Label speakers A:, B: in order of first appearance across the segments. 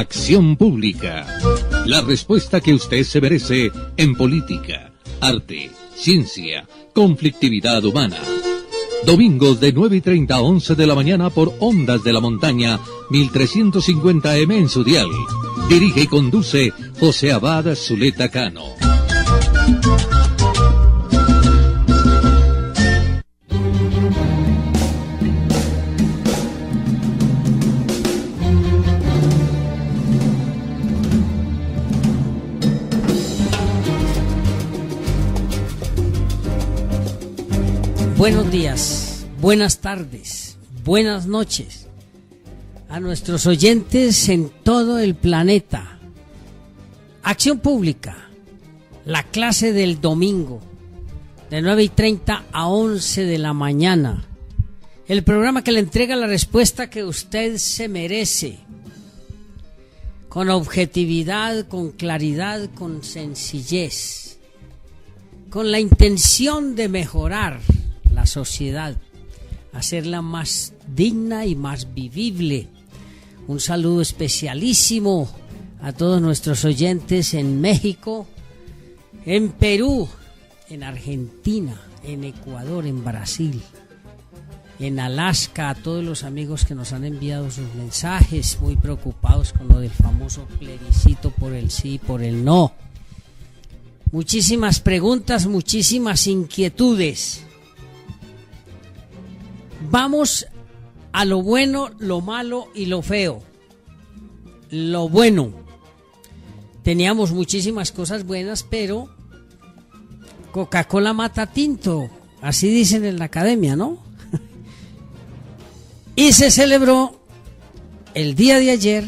A: Acción Pública. La respuesta que usted se merece en política, arte, ciencia, conflictividad humana. Domingos de 9:30 a 11 de la mañana por Ondas de la Montaña, 1350M en su dial. Dirige y conduce José Abad Zuleta Cano.
B: Buenos días, buenas tardes, buenas noches a nuestros oyentes en todo el planeta. Acción Pública, la clase del domingo, de 9:30 a 11 de la mañana. El programa que le entrega la respuesta que usted se merece, con objetividad, con claridad, con sencillez, con la intención de mejorar la sociedad, hacerla más digna y más vivible. Un saludo especialísimo a todos nuestros oyentes en México, en Perú, en Argentina, en Ecuador, en Brasil, en Alaska, a todos los amigos que nos han enviado sus mensajes, muy preocupados con lo del famoso plebiscito por el sí y por el no. Muchísimas preguntas, muchísimas inquietudes. Vamos a lo bueno, lo malo y lo feo. Lo bueno. Teníamos muchísimas cosas buenas, pero Coca-Cola mata tinto, así dicen en la academia, ¿no? Y se celebró el día de ayer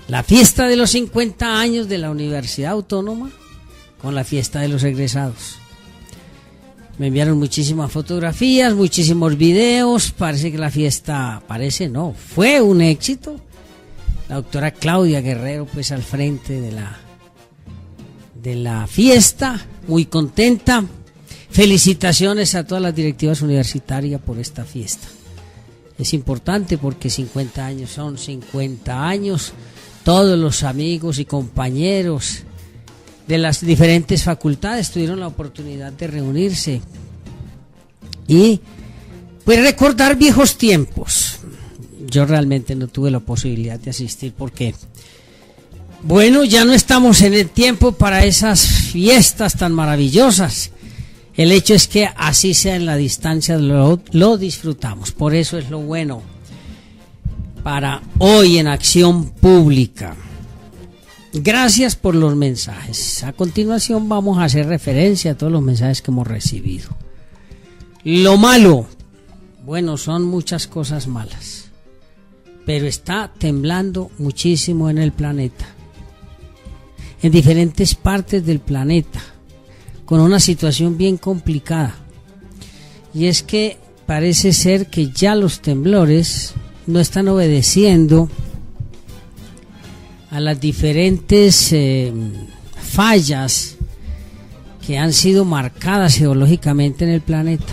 B: la fiesta de los 50 años de la Universidad Autónoma con la fiesta de los egresados. Me enviaron muchísimas fotografías, muchísimos videos. Parece que la fiesta, fue un éxito. La doctora Claudia Guerrero, pues al frente de la fiesta, muy contenta. Felicitaciones a todas las directivas universitarias por esta fiesta. Es importante porque 50 años son 50 años. Todos los amigos y compañeros de las diferentes facultades tuvieron la oportunidad de reunirse y pues recordar viejos tiempos. Yo realmente no tuve la posibilidad de asistir porque, bueno, ya no estamos en el tiempo para esas fiestas tan maravillosas. El hecho es que así sea en la distancia, lo disfrutamos. Por eso es lo bueno para hoy en Acción Pública. Gracias por los mensajes. A continuación vamos a hacer referencia a todos los mensajes que hemos recibido. Lo malo, bueno, son muchas cosas malas, pero está temblando muchísimo en el planeta, en diferentes partes del planeta, con una situación bien complicada. Y es que parece ser que ya los temblores no están obedeciendo a las diferentes fallas que han sido marcadas geológicamente en el planeta.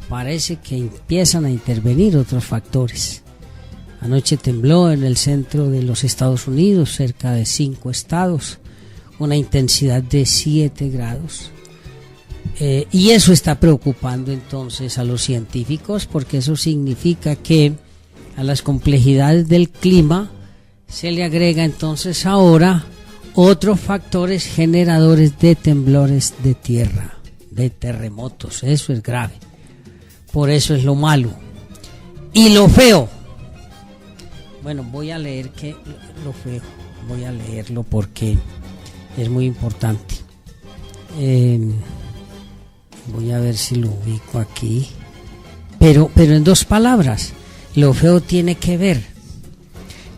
B: Parece que empiezan a intervenir otros factores. Anoche tembló en el centro de los Estados Unidos, cerca de 5 estados, una intensidad de 7 grados. Y eso está preocupando entonces a los científicos, porque eso significa que a las complejidades del clima se le agrega entonces ahora otros factores generadores de temblores de tierra, de terremotos. Eso es grave. Por eso es lo malo. Y lo feo. Bueno, voy a leer lo feo. Voy a leerlo porque es muy importante. Voy a ver si lo ubico aquí. Pero en 2 palabras. Lo feo tiene que ver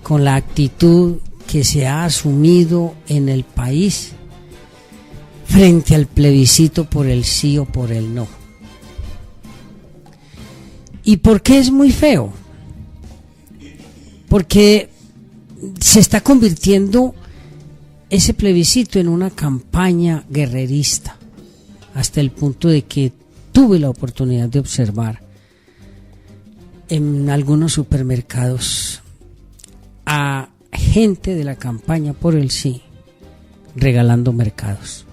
B: con la actitud que se ha asumido en el país frente al plebiscito por el sí o por el no. ¿Y por qué es muy feo? Porque se está convirtiendo ese plebiscito en una campaña guerrerista, hasta el punto de que tuve la oportunidad de observar en algunos supermercados a gente de la campaña por el sí regalando mercados.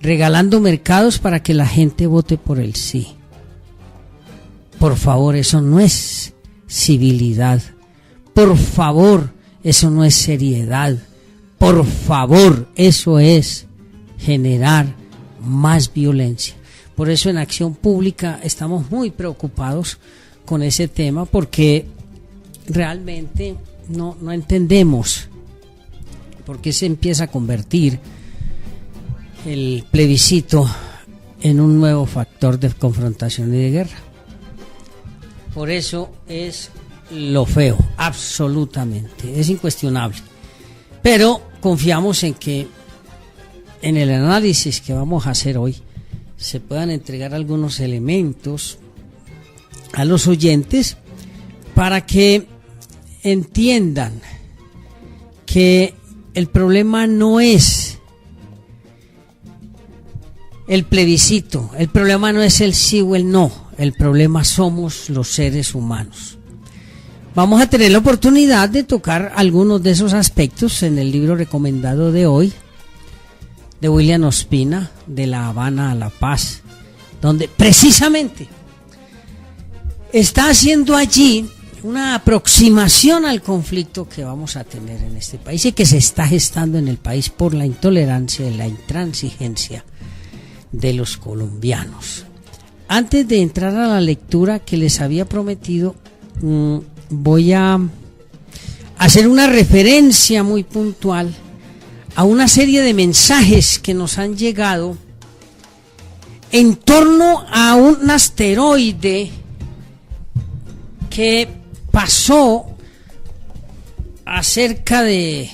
B: Regalando mercados para que la gente vote por el sí. Por favor, eso no es civilidad. Por favor, eso no es seriedad. Por favor, eso es generar más violencia. Por eso en Acción Pública estamos muy preocupados con ese tema, porque realmente no entendemos por qué se empieza a convertir el plebiscito en un nuevo factor de confrontación y de guerra. Por eso es lo feo, absolutamente, es incuestionable. Pero confiamos en que en el análisis que vamos a hacer hoy se puedan entregar algunos elementos a los oyentes para que entiendan que el problema no es el plebiscito, el problema no es el sí o el no, el problema somos los seres humanos. Vamos a tener la oportunidad de tocar algunos de esos aspectos en el libro recomendado de hoy, de William Ospina, De La Habana a la Paz, donde precisamente está haciendo allí una aproximación al conflicto que vamos a tener en este país y que se está gestando en el país por la intolerancia y la intransigencia de los colombianos. Antes de entrar a la lectura que les había prometido, voy a hacer una referencia muy puntual a una serie de mensajes que nos han llegado en torno a un asteroide que pasó a cerca de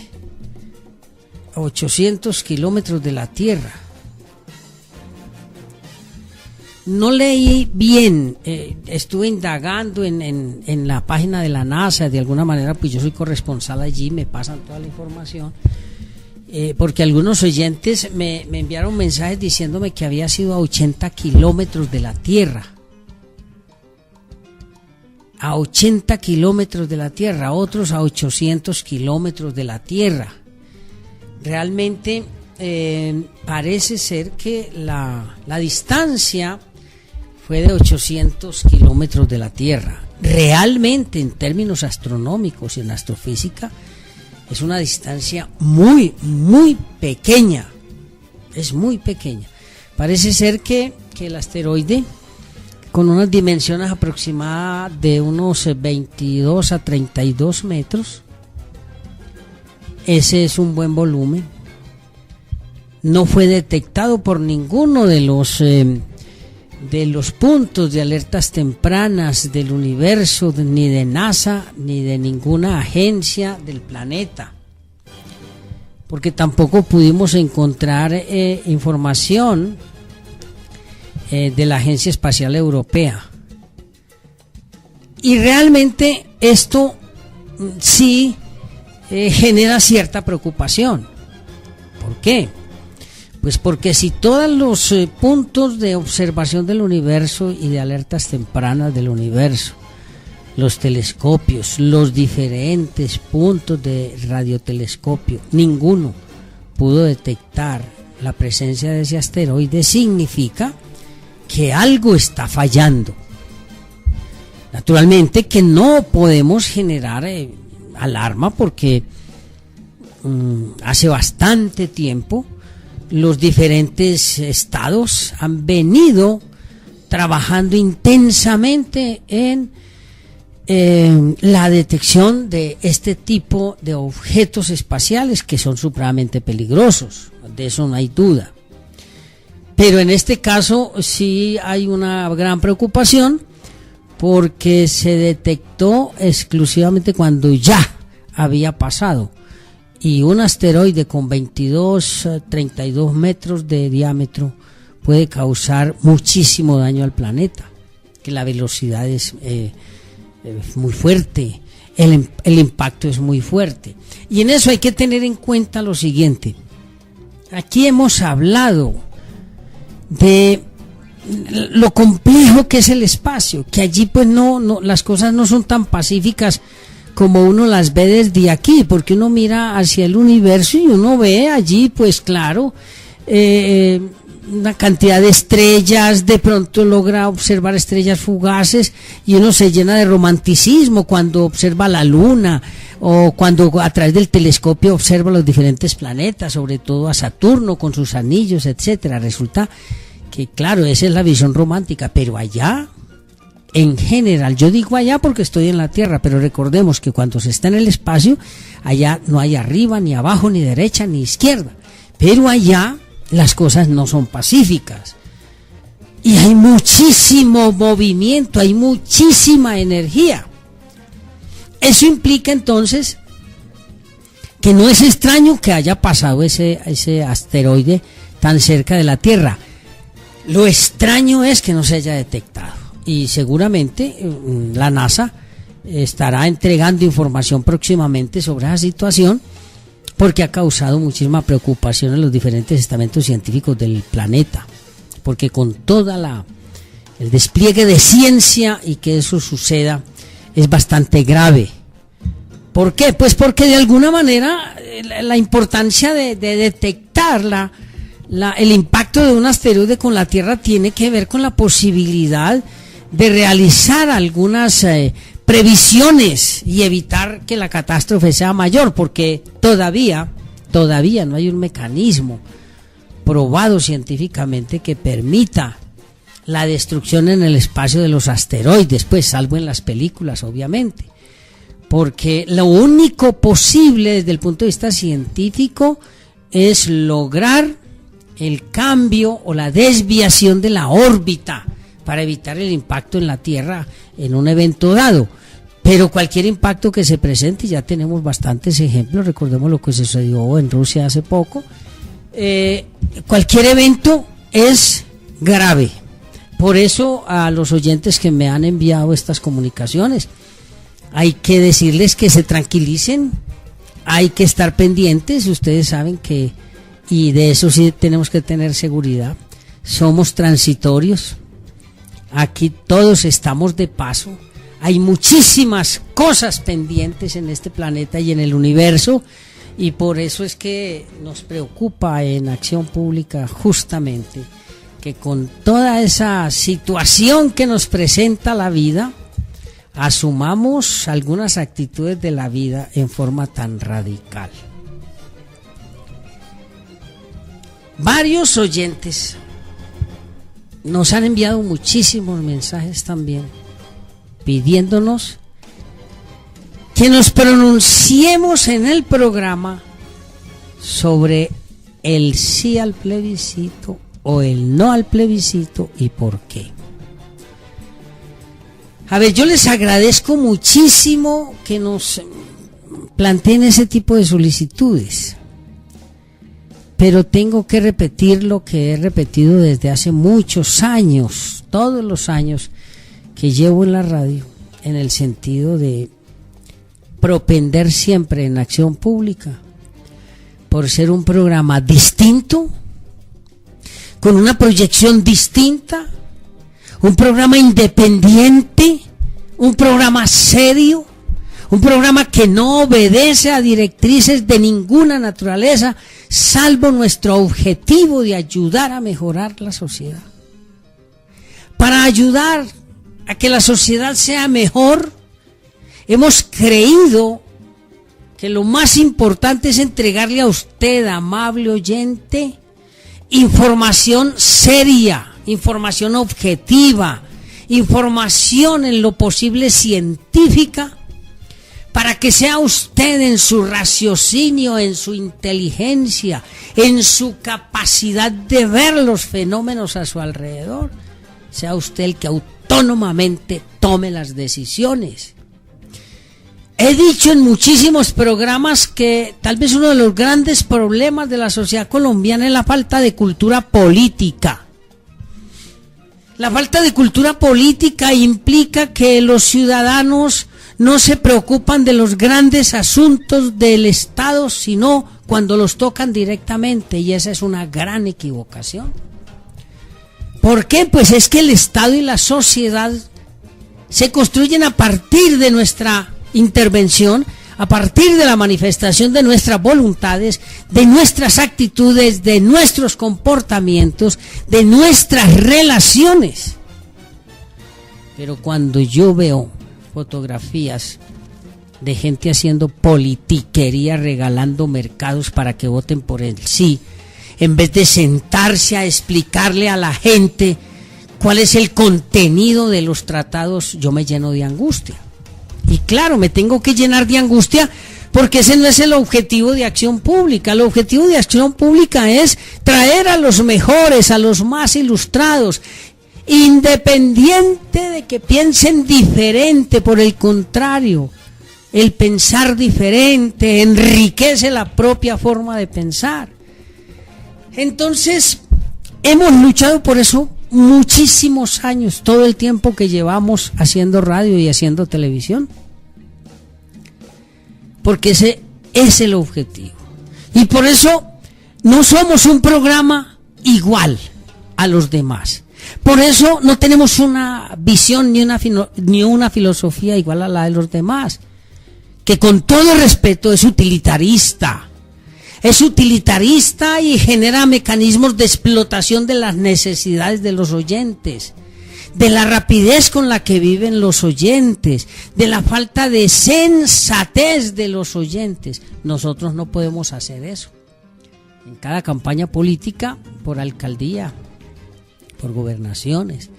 B: 800 kilómetros de la Tierra. No leí bien, estuve indagando en la página de la NASA, de alguna manera, pues yo soy corresponsal allí, me pasan toda la información, porque algunos oyentes me enviaron mensajes diciéndome que había sido a 80 kilómetros de la Tierra. A 80 kilómetros de la Tierra, otros a 800 kilómetros de la Tierra. Realmente parece ser que la distancia fue de 800 kilómetros de la Tierra. Realmente, en términos astronómicos y en astrofísica, es una distancia muy, muy pequeña. Es muy pequeña. Parece ser que el asteroide, con unas dimensiones aproximadas de unos 22 a 32 metros, ese es un buen volumen. No fue detectado por ninguno de los puntos de alertas tempranas del universo, ni de NASA, ni de ninguna agencia del planeta, porque tampoco pudimos encontrar información de la Agencia Espacial Europea. Y realmente esto sí genera cierta preocupación. ¿Por qué? Pues porque si todos los puntos de observación del universo y de alertas tempranas del universo, los telescopios, los diferentes puntos de radiotelescopio, ninguno pudo detectar la presencia de ese asteroide, significa que algo está fallando. Naturalmente que no podemos generar alarma, porque hace bastante tiempo los diferentes estados han venido trabajando intensamente en la detección de este tipo de objetos espaciales que son supremamente peligrosos, de eso no hay duda. Pero en este caso sí hay una gran preocupación, porque se detectó exclusivamente cuando ya había pasado. Y un asteroide con 32 metros de diámetro puede causar muchísimo daño al planeta, que la velocidad es muy fuerte, el impacto es muy fuerte. Y en eso hay que tener en cuenta lo siguiente. Aquí hemos hablado de lo complejo que es el espacio, que allí pues no las cosas no son tan pacíficas como uno las ve desde aquí, porque uno mira hacia el universo y uno ve allí, pues claro, una cantidad de estrellas, de pronto logra observar estrellas fugaces y uno se llena de romanticismo cuando observa la luna o cuando a través del telescopio observa los diferentes planetas, sobre todo a Saturno con sus anillos, etcétera. Resulta que claro, esa es la visión romántica, pero allá, en general, yo digo allá porque estoy en la Tierra, pero recordemos que cuando se está en el espacio, allá no hay arriba, ni abajo, ni derecha, ni izquierda, pero allá las cosas no son pacíficas y hay muchísimo movimiento, hay muchísima energía. Eso implica entonces que no es extraño que haya pasado ese asteroide tan cerca de la Tierra. Lo extraño es que no se haya detectado y seguramente la NASA estará entregando información próximamente sobre esa situación, porque ha causado muchísima preocupación en los diferentes estamentos científicos del planeta, porque con toda el despliegue de ciencia y que eso suceda es bastante grave. ¿Por qué? Pues porque de alguna manera la importancia de detectar el impacto de un asteroide con la Tierra tiene que ver con la posibilidad de realizar algunas previsiones y evitar que la catástrofe sea mayor, porque todavía no hay un mecanismo probado científicamente que permita la destrucción en el espacio de los asteroides, pues salvo en las películas, obviamente, porque lo único posible desde el punto de vista científico es lograr el cambio o la desviación de la órbita para evitar el impacto en la Tierra en un evento dado. Pero cualquier impacto que se presente, ya tenemos bastantes ejemplos, recordemos lo que sucedió en Rusia hace poco, cualquier evento es grave. Por eso a los oyentes que me han enviado estas comunicaciones, hay que decirles que se tranquilicen, hay que estar pendientes, ustedes saben que, y de eso sí tenemos que tener seguridad, somos transitorios, aquí todos estamos de paso, hay muchísimas cosas pendientes en este planeta y en el universo, y por eso es que nos preocupa en Acción Pública justamente que con toda esa situación que nos presenta la vida, asumamos algunas actitudes de la vida en forma tan radical. Varios oyentes nos han enviado muchísimos mensajes también pidiéndonos que nos pronunciemos en el programa sobre el sí al plebiscito o el no al plebiscito y por qué. A ver, yo les agradezco muchísimo que nos planteen ese tipo de solicitudes, pero tengo que repetir lo que he repetido desde hace muchos años, todos los años que llevo en la radio, en el sentido de propender siempre en Acción Pública por ser un programa distinto, con una proyección distinta, un programa independiente, un programa serio, un programa que no obedece a directrices de ninguna naturaleza, salvo nuestro objetivo de ayudar a mejorar la sociedad. Para ayudar a que la sociedad sea mejor, hemos creído que lo más importante es entregarle a usted, amable oyente, información seria, información objetiva, información en lo posible científica, para que sea usted en su raciocinio, en su inteligencia, en su capacidad de ver los fenómenos a su alrededor, sea usted el que autónomamente tome las decisiones. He dicho en muchísimos programas que tal vez uno de los grandes problemas de la sociedad colombiana es la falta de cultura política. La falta de cultura política implica que los ciudadanos no se preocupan de los grandes asuntos del Estado, sino cuando los tocan directamente, y esa es una gran equivocación. ¿Por qué? Pues es que el Estado y la sociedad se construyen a partir de nuestra intervención a partir de la manifestación de nuestras voluntades, de nuestras actitudes, de nuestros comportamientos, de nuestras relaciones. Pero cuando yo veo fotografías de gente haciendo politiquería, regalando mercados para que voten por el sí, en vez de sentarse a explicarle a la gente cuál es el contenido de los tratados, yo me lleno de angustia. Y claro, me tengo que llenar de angustia porque ese no es el objetivo de acción pública. El objetivo de acción pública es traer a los mejores, a los más ilustrados, independiente de que piensen diferente. Por el contrario, el pensar diferente enriquece la propia forma de pensar. Entonces, hemos luchado por eso muchísimos años, todo el tiempo que llevamos haciendo radio y haciendo televisión, porque ese es el objetivo. Y por eso no somos un programa igual a los demás. Por eso no tenemos una visión ni una filosofía igual a la de los demás, que con todo respeto es utilitarista. Es utilitarista y genera mecanismos de explotación de las necesidades de los oyentes, de la rapidez con la que viven los oyentes, de la falta de sensatez de los oyentes. Nosotros no podemos hacer eso. En cada campaña política, por alcaldía, por gobernaciones,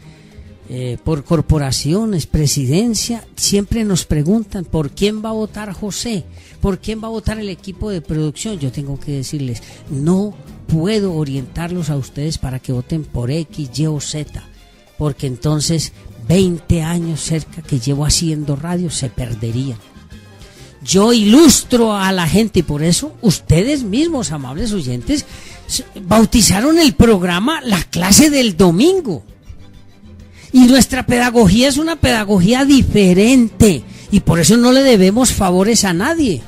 B: por corporaciones, presidencia, siempre nos preguntan ¿por quién va a votar José? ¿Por quién va a votar el equipo de producción? Yo tengo que decirles, no puedo orientarlos a ustedes para que voten por X, Y o Z, porque entonces 20 años cerca que llevo haciendo radio se perderían. Yo ilustro a la gente y por eso ustedes mismos, amables oyentes, bautizaron el programa La Clase del Domingo. Y nuestra pedagogía es una pedagogía diferente y por eso no le debemos favores a nadie.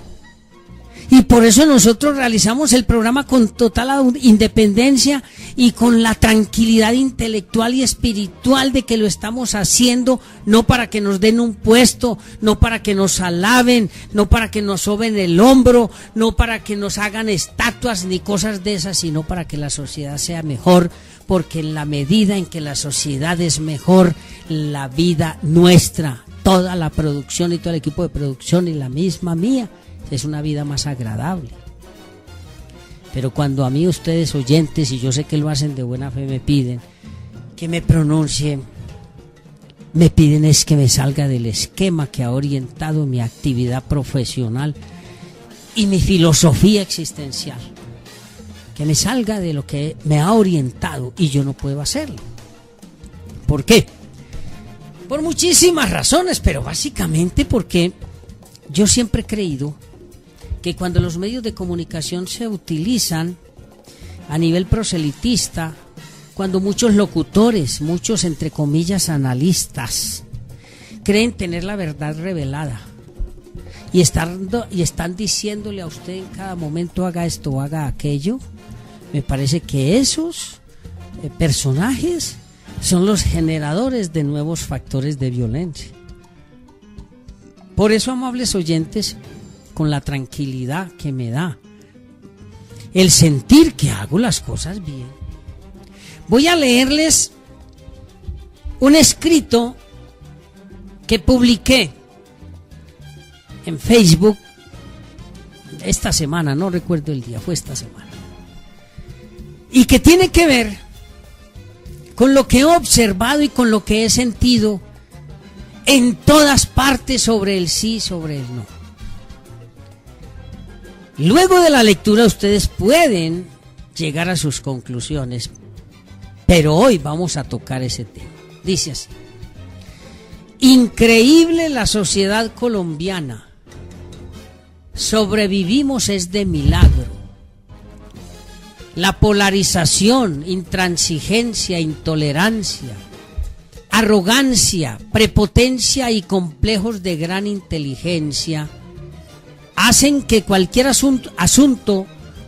B: Y por eso nosotros realizamos el programa con total independencia y con la tranquilidad intelectual y espiritual de que lo estamos haciendo, no para que nos den un puesto, no para que nos alaben, no para que nos soben el hombro, no para que nos hagan estatuas ni cosas de esas, sino para que la sociedad sea mejor, porque en la medida en que la sociedad es mejor, la vida nuestra, toda la producción y todo el equipo de producción y la misma mía, es una vida más agradable. Pero cuando a mí ustedes oyentes, y yo sé que lo hacen de buena fe, me piden que me pronuncie, me piden es que me salga del esquema que ha orientado mi actividad profesional y mi filosofía existencial, que me salga de lo que me ha orientado, y yo no puedo hacerlo. ¿Por qué? Por muchísimas razones, pero básicamente porque yo siempre he creído que cuando los medios de comunicación se utilizan a nivel proselitista, cuando muchos locutores, muchos entre comillas analistas, creen tener la verdad revelada y están diciéndole a usted en cada momento haga esto o haga aquello, me parece que esos personajes son los generadores de nuevos factores de violencia. Por eso, amables oyentes, con la tranquilidad que me da el sentir que hago las cosas bien, voy a leerles un escrito que publiqué en Facebook esta semana, no recuerdo el día, fue esta semana, y que tiene que ver con lo que he observado y con lo que he sentido en todas partes sobre el sí, sobre el no. Luego de la lectura ustedes pueden llegar a sus conclusiones, pero hoy vamos a tocar ese tema. Dice así: increíble la sociedad colombiana, sobrevivimos es de milagro. La polarización, intransigencia, intolerancia, arrogancia, prepotencia y complejos de gran inteligencia hacen que cualquier asunto,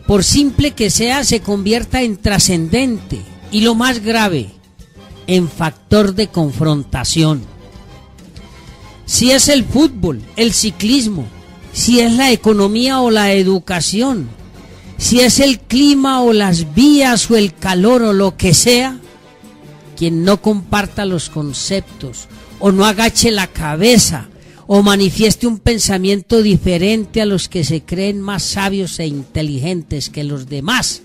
B: por simple que sea, se convierta en trascendente y, lo más grave, en factor de confrontación. si es el fútbol, el ciclismo, si es la economía o la educación, si es el clima o las vías o el calor o lo que sea, quien no comparta los conceptos o no agache la cabeza o manifieste un pensamiento diferente a los que se creen más sabios e inteligentes que los demás,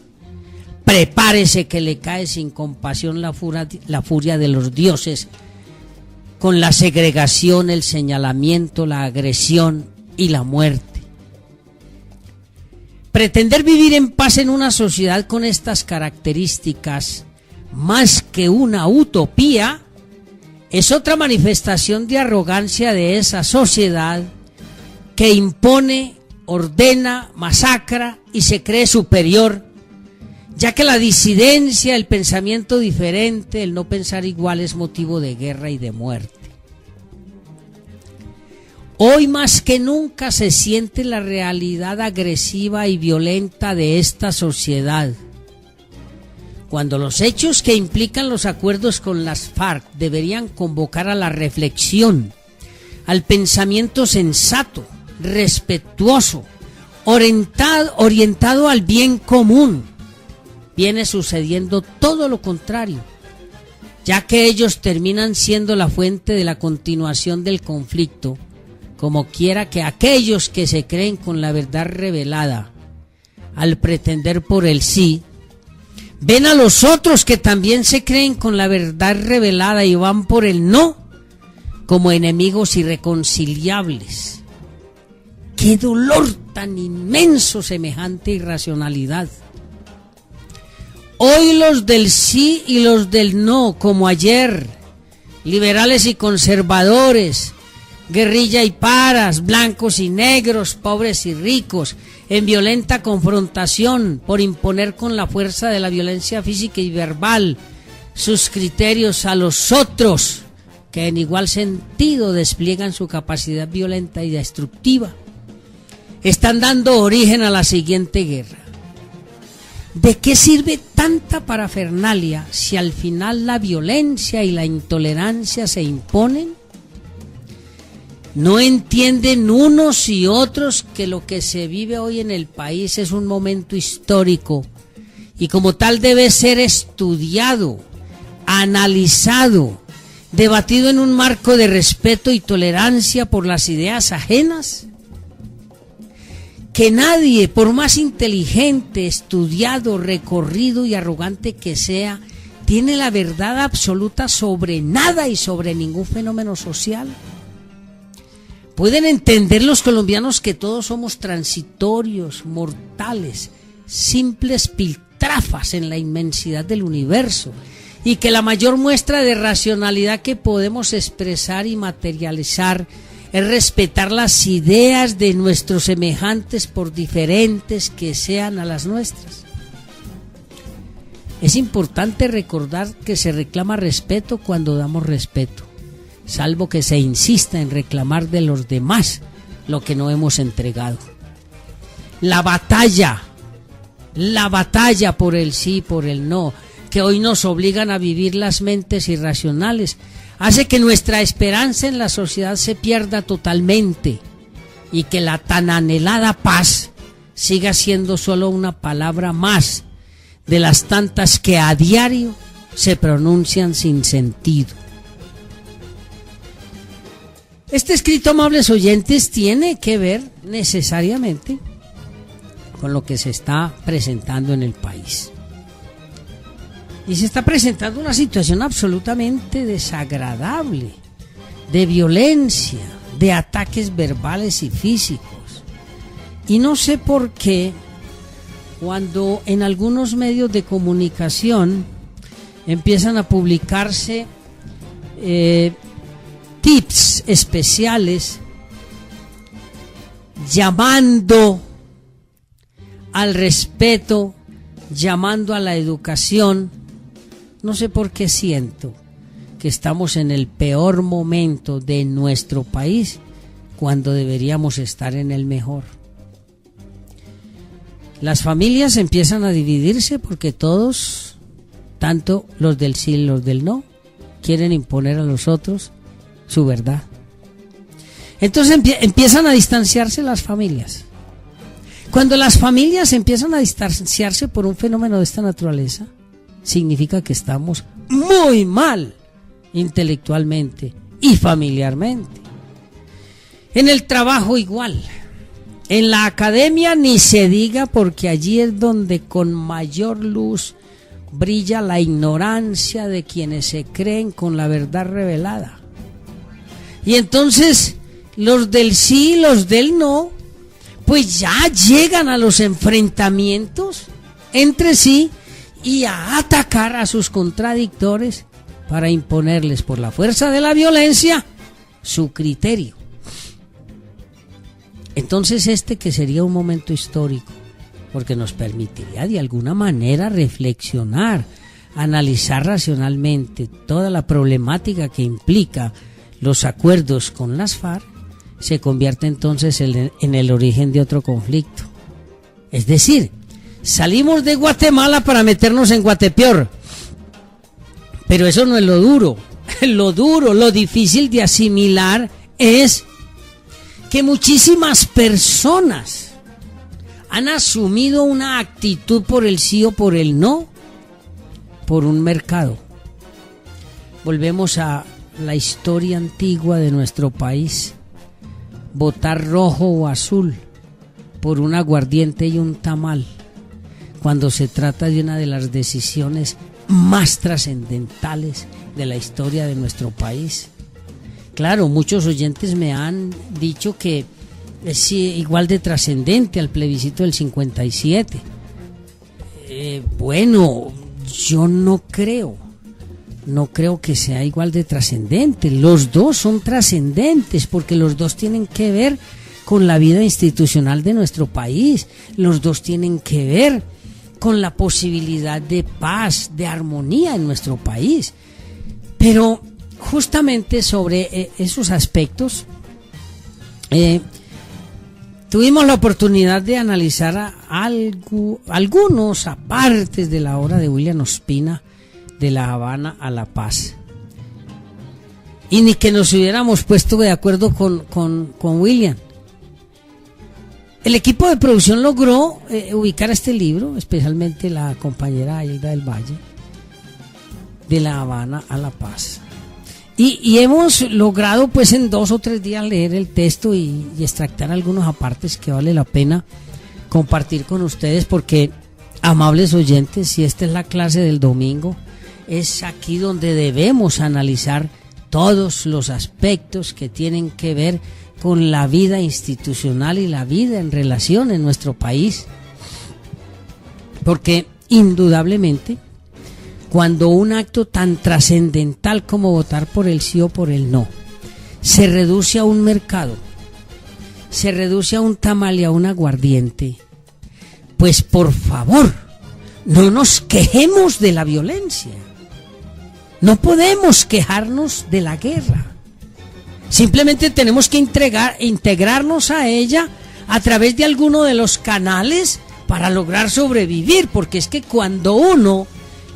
B: prepárese que le cae sin compasión la furia de los dioses, con la segregación, el señalamiento, la agresión y la muerte. Pretender vivir en paz en una sociedad con estas características, más que una utopía, es otra manifestación de arrogancia de esa sociedad que impone, ordena, masacra y se cree superior, ya que la disidencia, el pensamiento diferente, el no pensar igual es motivo de guerra y de muerte. Hoy más que nunca se siente la realidad agresiva y violenta de esta sociedad. Cuando los hechos que implican los acuerdos con las FARC deberían convocar a la reflexión, al pensamiento sensato, respetuoso, orientado al bien común, viene sucediendo todo lo contrario, ya que ellos terminan siendo la fuente de la continuación del conflicto, como quiera que aquellos que se creen con la verdad revelada, al pretender por el sí, ven a los otros que también se creen con la verdad revelada y van por el no, como enemigos irreconciliables. ¡Qué dolor tan inmenso semejante irracionalidad! Hoy los del sí y los del no, como ayer, liberales y conservadores, guerrilla y paras, blancos y negros, pobres y ricos, en violenta confrontación por imponer con la fuerza de la violencia física y verbal sus criterios a los otros, que en igual sentido despliegan su capacidad violenta y destructiva, están dando origen a la siguiente guerra. ¿De qué sirve tanta parafernalia si al final la violencia y la intolerancia se imponen? ¿No entienden unos y otros que lo que se vive hoy en el país es un momento histórico y como tal debe ser estudiado, analizado, debatido en un marco de respeto y tolerancia por las ideas ajenas? Que nadie, por más inteligente, estudiado, recorrido y arrogante que sea, tiene la verdad absoluta sobre nada y sobre ningún fenómeno social. Pueden entender los colombianos que todos somos transitorios, mortales, simples piltrafas en la inmensidad del universo, y que la mayor muestra de racionalidad que podemos expresar y materializar es respetar las ideas de nuestros semejantes por diferentes que sean a las nuestras. Es importante recordar que se reclama respeto cuando damos respeto, salvo que se insista en reclamar de los demás lo que no hemos entregado. La batalla por el sí, por el no, que hoy nos obligan a vivir las mentes irracionales, hace que nuestra esperanza en la sociedad se pierda totalmente y que la tan anhelada paz siga siendo solo una palabra más de las tantas que a diario se pronuncian sin sentido. Este escrito, amables oyentes, tiene que ver necesariamente con lo que se está presentando en el país. Y se está presentando una situación absolutamente desagradable, de violencia, de ataques verbales y físicos. Y no sé por qué, cuando en algunos medios de comunicación empiezan a publicarse tips especiales llamando al respeto, llamando a la educación, no sé por qué siento que estamos en el peor momento de nuestro país cuando deberíamos estar en el mejor. Las familias empiezan a dividirse porque todos, tanto los del sí y los del no, quieren imponer a los otros su verdad. Entonces empiezan a distanciarse las familias. Cuando las familias empiezan a distanciarse por un fenómeno de esta naturaleza, significa que estamos muy mal intelectualmente y familiarmente. En el trabajo igual. En la academia ni se diga, porque allí es donde con mayor luz brilla la ignorancia de quienes se creen con la verdad revelada. Y entonces los del sí y los del no, pues ya llegan a los enfrentamientos entre sí y a atacar a sus contradictores para imponerles por la fuerza de la violencia su criterio. Entonces que sería un momento histórico, porque nos permitiría de alguna manera reflexionar, analizar racionalmente toda la problemática que implica los acuerdos con las FARC, se convierte entonces en el origen de otro conflicto. Es decir, salimos de Guatemala para meternos en Guatepeor, pero eso no es lo duro. Lo difícil de asimilar es que muchísimas personas han asumido una actitud por el sí o por el no, por un mercado. Volvemos a la historia antigua de nuestro país. Votar rojo o azul por un aguardiente y un tamal, cuando se trata de una de las decisiones más trascendentales de la historia de nuestro país. Claro, muchos oyentes me han dicho que es igual de trascendente al plebiscito del 57. Bueno, yo no creo que sea igual de trascendente. Los dos son trascendentes porque los dos tienen que ver con la vida institucional de nuestro país. Los dos tienen que ver con la posibilidad de paz, de armonía en nuestro país. Pero justamente sobre esos aspectos tuvimos la oportunidad de analizar algunos apartes de la obra de William Ospina, de La Habana a La Paz. Y ni que nos hubiéramos puesto de acuerdo con William. El equipo de producción logró ubicar este libro, especialmente la compañera Aida del Valle, de La Habana a La Paz. Y hemos logrado pues en 2 o 3 días leer el texto y extractar algunos apartes que vale la pena compartir con ustedes, porque, amables oyentes, si esta es la clase del domingo, es aquí donde debemos analizar todos los aspectos que tienen que ver con la vida institucional y la vida en relación en nuestro país. Porque indudablemente, cuando un acto tan trascendental como votar por el sí o por el no se reduce a un mercado, se reduce a un tamal y a un aguardiente, pues por favor, no nos quejemos de la violencia. No podemos quejarnos de la guerra. Simplemente tenemos que integrarnos a ella a través de alguno de los canales para lograr sobrevivir, porque es que cuando uno,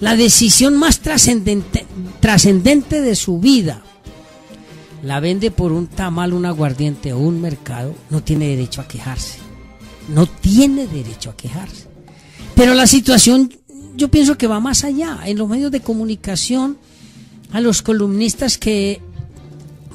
B: la decisión más trascendente de su vida, la vende por un tamal, un aguardiente o un mercado, no tiene derecho a quejarse. No tiene derecho a quejarse. Pero la situación, yo pienso que va más allá. En los medios de comunicación, a los columnistas que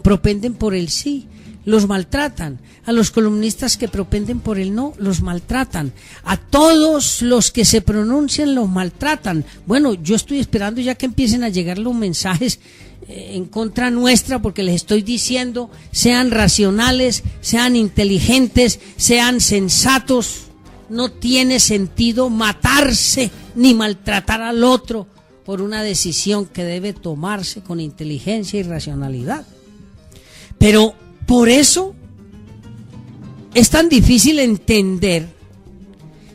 B: propenden por el sí, los maltratan. A los columnistas que propenden por el no, los maltratan. A todos los que se pronuncian, los maltratan. Bueno, yo estoy esperando ya que empiecen a llegar los mensajes en contra nuestra, porque les estoy diciendo, sean racionales, sean inteligentes, sean sensatos. No tiene sentido matarse ni maltratar al otro por una decisión que debe tomarse con inteligencia y racionalidad. Pero por eso es tan difícil entender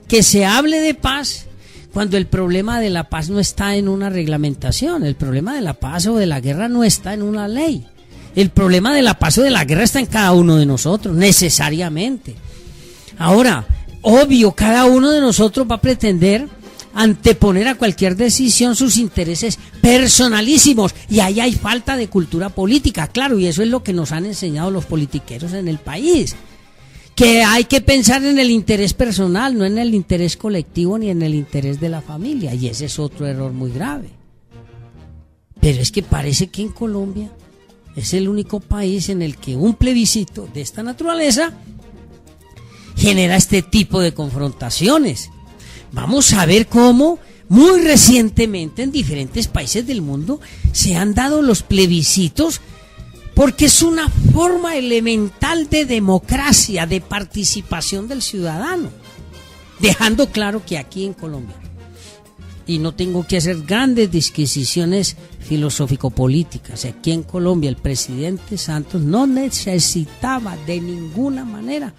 B: que se hable de paz cuando el problema de la paz no está en una reglamentación. El problema de la paz o de la guerra no está en una ley. El problema de la paz o de la guerra está en cada uno de nosotros, necesariamente. Ahora, obvio, cada uno de nosotros va a pretender anteponer a cualquier decisión sus intereses personalísimos, y ahí hay falta de cultura política, claro, y eso es lo que nos han enseñado los politiqueros en el país, que hay que pensar en el interés personal, no en el interés colectivo ni en el interés de la familia, y ese es otro error muy grave. Pero es que parece que en Colombia es el único país en el que un plebiscito de esta naturaleza genera este tipo de confrontaciones. Vamos a ver cómo muy recientemente en diferentes países del mundo se han dado los plebiscitos, porque es una forma elemental de democracia, de participación del ciudadano, dejando claro que aquí en Colombia, y no tengo que hacer grandes disquisiciones filosófico-políticas, aquí en Colombia el presidente Santos no necesitaba de ninguna manera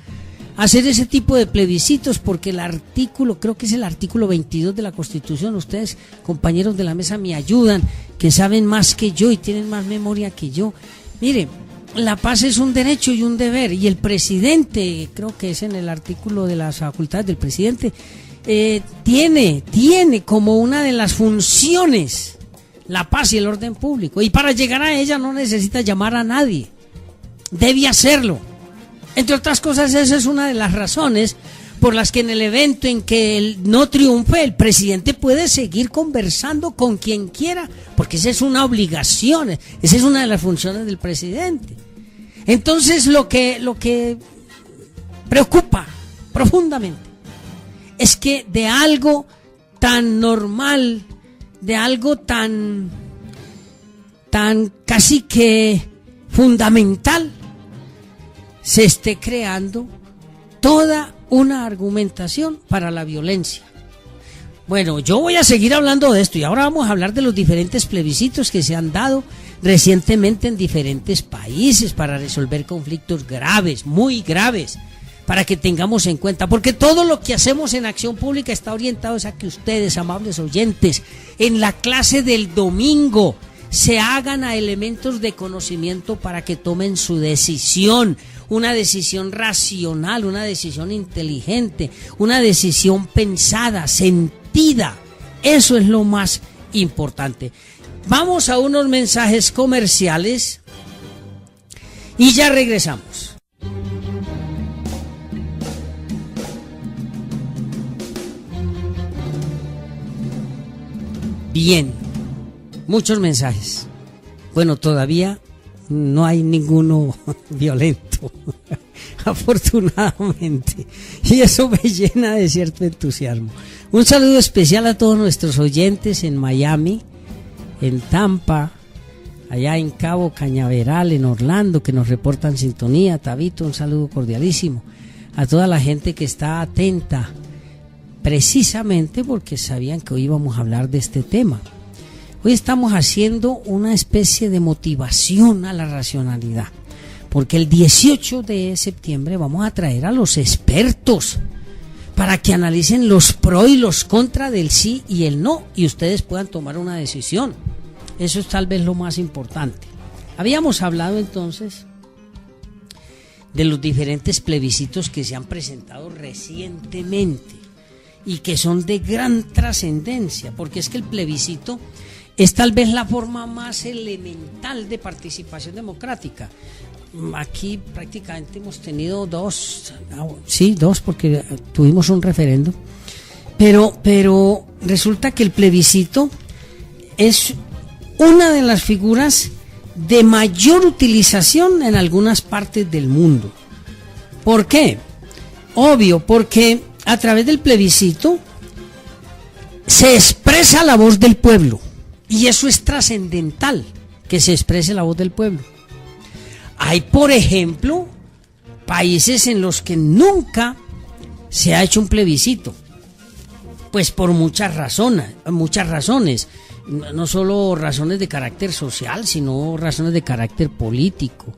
B: hacer ese tipo de plebiscitos, porque el artículo, creo que es el artículo 22 de la Constitución, ustedes compañeros de la mesa me ayudan, que saben más que yo y tienen más memoria que yo. Mire, la paz es un derecho y un deber, y el presidente, creo que es en el artículo de las facultades del presidente, tiene como una de las funciones la paz y el orden público, y para llegar a ella no necesita llamar a nadie, debe hacerlo. Entre otras cosas, esa es una de las razones por las que en el evento en que él no triunfe, el presidente puede seguir conversando con quien quiera, porque esa es una obligación, esa es una de las funciones del presidente. Entonces lo que preocupa profundamente es que de algo tan normal, de algo tan casi que fundamental, se esté creando toda una argumentación para la violencia. Bueno, yo voy a seguir hablando de esto, y ahora vamos a hablar de los diferentes plebiscitos que se han dado recientemente en diferentes países para resolver conflictos graves, muy graves, para que tengamos en cuenta, porque todo lo que hacemos en Acción Pública está orientado a que ustedes, amables oyentes, en la clase del domingo se hagan a elementos de conocimiento para que tomen su decisión, una decisión racional, una decisión inteligente, una decisión pensada, sentida. Eso es lo más importante. Vamos a unos mensajes comerciales y ya regresamos. Bien, muchos mensajes. Bueno, todavía no hay ninguno violento, afortunadamente, y eso me llena de cierto entusiasmo. Un saludo especial a todos nuestros oyentes en Miami, en Tampa, allá en Cabo Cañaveral, en Orlando, que nos reportan sintonía. Tabito, un saludo cordialísimo a toda la gente que está atenta, precisamente porque sabían que hoy íbamos a hablar de este tema. Hoy estamos haciendo una especie de motivación a la racionalidad, porque el 18 de septiembre vamos a traer a los expertos para que analicen los pro y los contra del sí y el no, y ustedes puedan tomar una decisión. Eso es tal vez lo más importante. Habíamos hablado entonces de los diferentes plebiscitos que se han presentado recientemente y que son de gran trascendencia, porque es que el plebiscito es tal vez la forma más elemental de participación democrática. Aquí prácticamente hemos tenido dos, porque tuvimos un referendo, pero resulta que el plebiscito es una de las figuras de mayor utilización en algunas partes del mundo. ¿Por qué? Obvio, porque a través del plebiscito se expresa la voz del pueblo, y eso es trascendental, que se exprese la voz del pueblo. Hay, por ejemplo, países en los que nunca se ha hecho un plebiscito, pues por muchas razones, no solo razones de carácter social, sino razones de carácter político.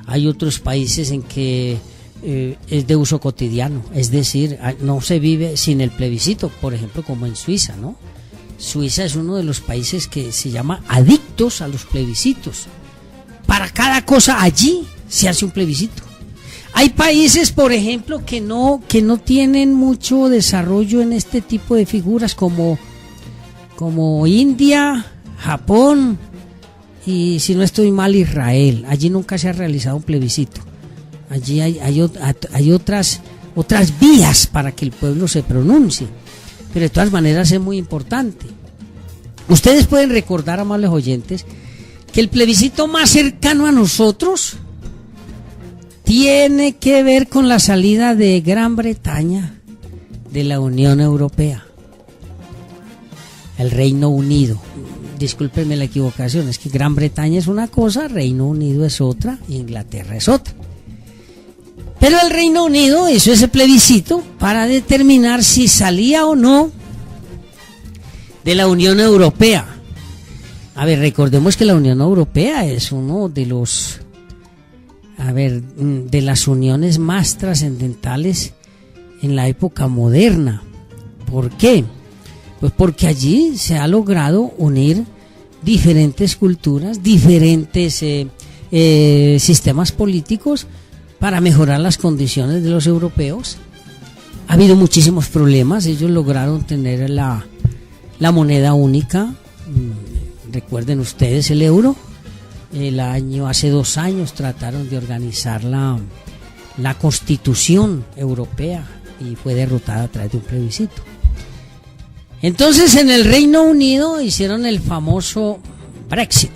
B: Hay otros países en que es de uso cotidiano, es decir, no se vive sin el plebiscito, por ejemplo, como en Suiza, ¿no? Suiza es uno de los países que se llama adictos a los plebiscitos. Para cada cosa allí se hace un plebiscito. Hay países, por ejemplo, que no tienen mucho desarrollo en este tipo de figuras como India, Japón y, si no estoy mal, Israel. Allí nunca se ha realizado un plebiscito. Allí hay otras vías para que el pueblo se pronuncie. Pero de todas maneras es muy importante. Ustedes pueden recordar, amables oyentes, que el plebiscito más cercano a nosotros tiene que ver con la salida de Gran Bretaña de la Unión Europea. El Reino Unido. Discúlpenme la equivocación, es que Gran Bretaña es una cosa, Reino Unido es otra, Inglaterra es otra. Pero el Reino Unido hizo ese plebiscito para determinar si salía o no de la Unión Europea. A ver, recordemos que la Unión Europea es uno de de las uniones más trascendentales en la época moderna. ¿Por qué? Pues porque allí se ha logrado unir diferentes culturas, diferentes sistemas políticos para mejorar las condiciones de los europeos. Ha habido muchísimos problemas. Ellos lograron tener la moneda única. Recuerden ustedes el euro. Hace 2 años trataron de organizar la Constitución Europea y fue derrotada a través de un plebiscito. Entonces en el Reino Unido hicieron el famoso Brexit.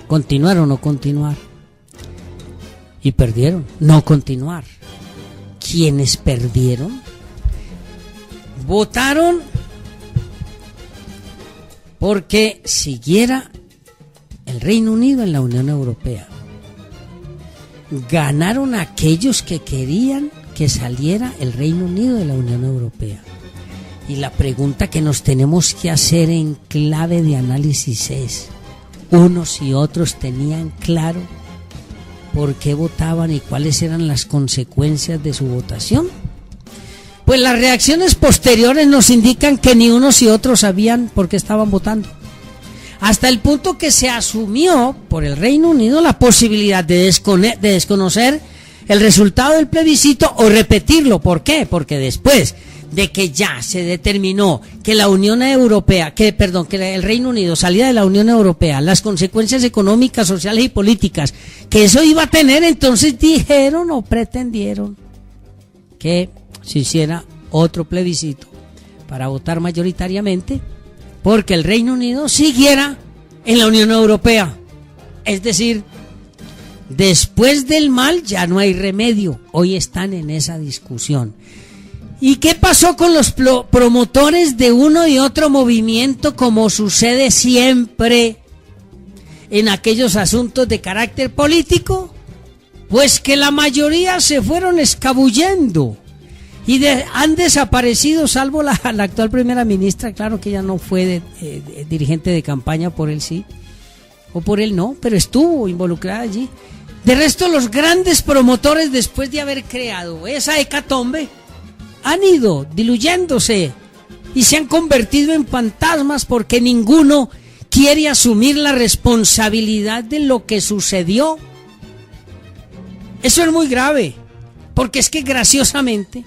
B: Continuar o no continuar. Y perdieron. No continuar. ¿Quiénes perdieron? Votaron porque siguiera el Reino Unido en la Unión Europea. Ganaron aquellos que querían que saliera el Reino Unido de la Unión Europea. Y la pregunta que nos tenemos que hacer en clave de análisis es: unos y otros tenían claro por qué votaban y cuáles eran las consecuencias de su votación. Pues las reacciones posteriores nos indican que ni unos y otros sabían por qué estaban votando. Hasta el punto que se asumió por el Reino Unido la posibilidad de desconocer el resultado del plebiscito o repetirlo. ¿Por qué? Porque después de que ya se determinó que la Unión Europea, que el Reino Unido salía de la Unión Europea, las consecuencias económicas, sociales y políticas que eso iba a tener, entonces dijeron o pretendieron que se hiciera otro plebiscito para votar mayoritariamente porque el Reino Unido siguiera en la Unión Europea. Es decir, después del mal ya no hay remedio. Hoy están en esa discusión. ¿Y qué pasó con los promotores de uno y otro movimiento, como sucede siempre en aquellos asuntos de carácter político? Pues que la mayoría se fueron escabullendo y han desaparecido, salvo la actual primera ministra. Claro que ella no fue dirigente de campaña, por él sí o por él no, pero estuvo involucrada allí. De resto, los grandes promotores, después de haber creado esa hecatombe, han ido diluyéndose y se han convertido en fantasmas porque ninguno quiere asumir la responsabilidad de lo que sucedió. Eso es muy grave, porque es que graciosamente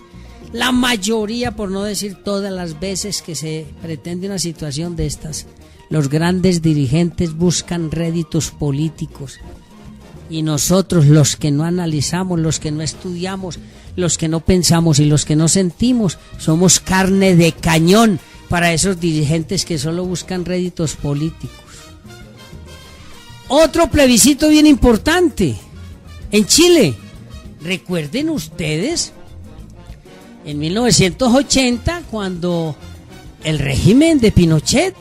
B: la mayoría, por no decir todas las veces que se pretende una situación de estas, los grandes dirigentes buscan réditos políticos. Y nosotros, los que no analizamos, los que no estudiamos, los que no pensamos y los que no sentimos, somos carne de cañón para esos dirigentes que solo buscan réditos políticos. Otro plebiscito bien importante en Chile. Recuerden ustedes, en 1980, cuando el régimen de Pinochet,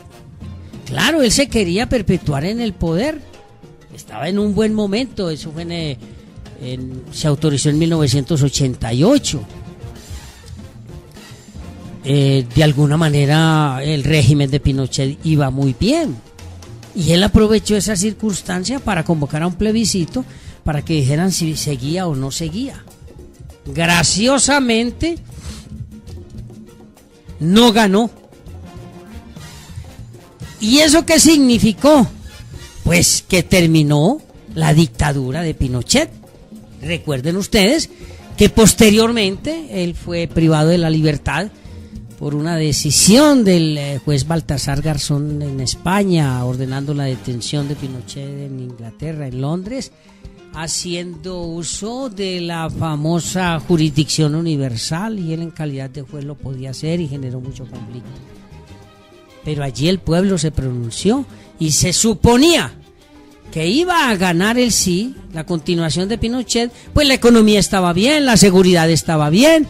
B: claro, él se quería perpetuar en el poder. Estaba en un buen momento. Eso fue se autorizó en 1988. De alguna manera el régimen de Pinochet iba muy bien y él aprovechó esa circunstancia para convocar a un plebiscito para que dijeran si seguía o no seguía. Graciosamente no ganó. ¿Y eso qué significó? Pues que terminó la dictadura de Pinochet. Recuerden ustedes que posteriormente él fue privado de la libertad por una decisión del juez Baltasar Garzón en España, ordenando la detención de Pinochet en Inglaterra, en Londres, haciendo uso de la famosa jurisdicción universal, y él en calidad de juez lo podía hacer y generó mucho conflicto. Pero allí el pueblo se pronunció y se suponía que iba a ganar el sí, la continuación de Pinochet, pues la economía estaba bien, la seguridad estaba bien,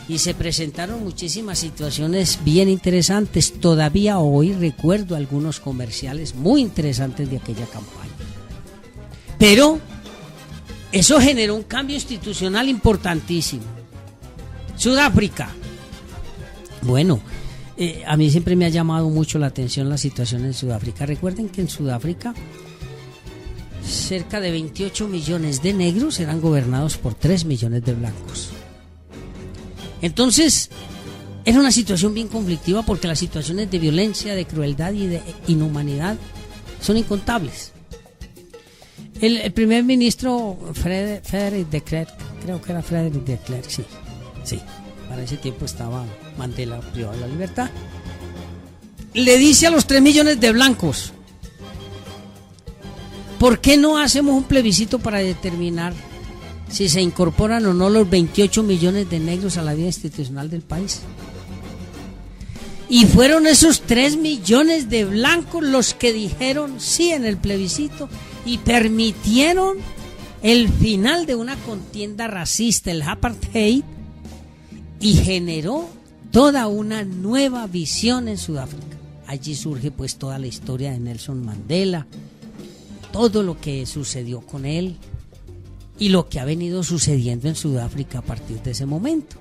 B: y se presentaron muchísimas situaciones bien interesantes. Todavía hoy recuerdo algunos comerciales muy interesantes de aquella campaña. Pero eso generó un cambio institucional importantísimo. Sudáfrica. Bueno, a mí siempre me ha llamado mucho la atención la situación en Sudáfrica. Recuerden que en Sudáfrica cerca de 28 millones de negros eran gobernados por 3 millones de blancos. Entonces, era una situación bien conflictiva porque las situaciones de violencia, de crueldad y de inhumanidad son incontables. El primer ministro Frederick de Klerk, creo que era Frederick de Klerk, sí, para ese tiempo estaba Mandela privado de la libertad, le dice a los 3 millones de blancos: ¿por qué no hacemos un plebiscito para determinar si se incorporan o no los 28 millones de negros a la vida institucional del país? Y fueron esos 3 millones de blancos los que dijeron sí en el plebiscito y permitieron el final de una contienda racista, el apartheid, y generó toda una nueva visión en Sudáfrica. Allí surge pues toda la historia de Nelson Mandela, todo lo que sucedió con él y lo que ha venido sucediendo en Sudáfrica a partir de ese momento.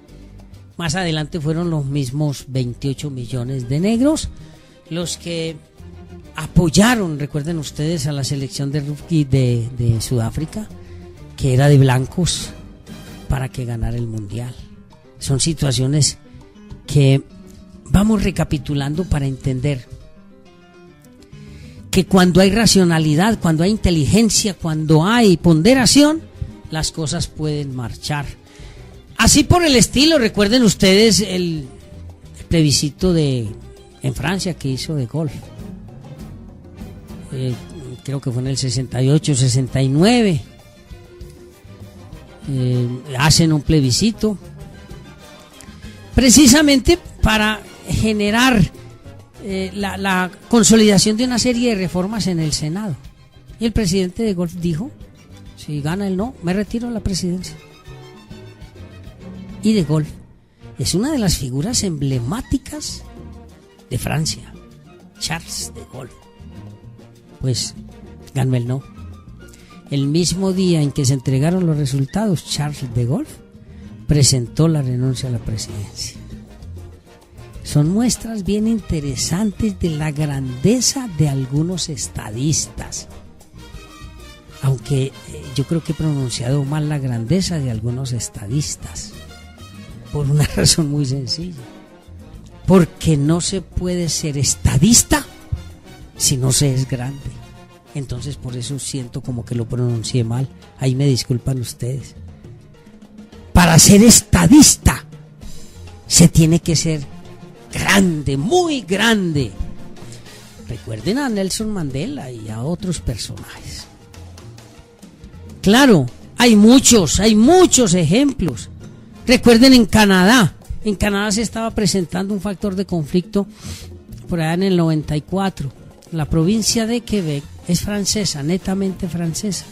B: Más adelante fueron los mismos 28 millones de negros los que apoyaron, recuerden ustedes, a la selección de rugby de Sudáfrica, que era de blancos, para que ganara el mundial. Son situaciones que vamos recapitulando para entender que cuando hay racionalidad, cuando hay inteligencia, cuando hay ponderación, las cosas pueden marchar. Así por el estilo, recuerden ustedes el plebiscito en Francia que hizo De Gaulle. Creo que fue en el 68, 69. Hacen un plebiscito precisamente para generar la consolidación de una serie de reformas en el Senado. Y el presidente De Gaulle dijo: si gana el no, me retiro de la presidencia. Y De Gaulle es una de las figuras emblemáticas de Francia, Charles de Gaulle. Pues ganó el no. El mismo día en que se entregaron los resultados, Charles de Gaulle presentó la renuncia a la presidencia. Son muestras bien interesantes de la grandeza de algunos estadistas. Aunque yo creo que he pronunciado mal la grandeza de algunos estadistas, por una razón muy sencilla. Porque no se puede ser estadista si no se es grande. Entonces por eso siento como que lo pronuncié mal. Ahí me disculpan ustedes. Para ser estadista se tiene que ser grande, muy grande. Recuerden a Nelson Mandela y a otros personajes. Claro, hay muchos ejemplos. Recuerden en Canadá se estaba presentando un factor de conflicto por allá en el 94. La provincia de Quebec es francesa, netamente francesa,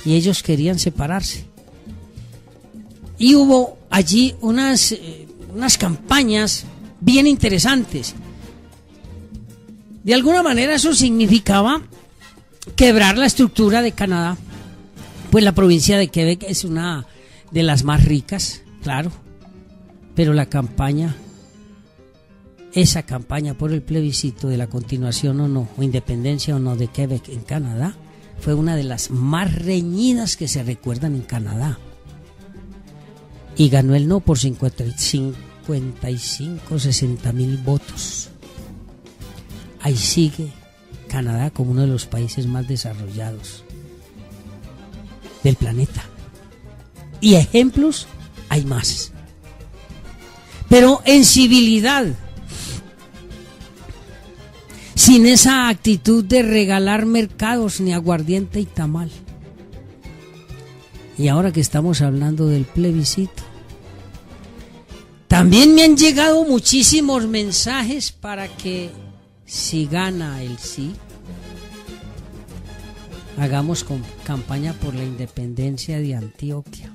B: y ellos querían separarse. Y hubo allí unas campañas bien interesantes. De alguna manera eso significaba quebrar la estructura de Canadá, pues la provincia de Quebec es una de las más ricas, claro, pero esa campaña por el plebiscito de la continuación o no, o independencia o no de Quebec en Canadá, fue una de las más reñidas que se recuerdan en Canadá. Y ganó el no por 60,000 votos. Ahí sigue Canadá como uno de los países más desarrollados. del planeta. Y ejemplos hay más. Pero en civilidad, sin esa actitud de regalar mercados ni aguardiente y tamal. Y ahora que estamos hablando del plebiscito, también me han llegado muchísimos mensajes para que, si gana el sí, hagamos campaña por la independencia de Antioquia.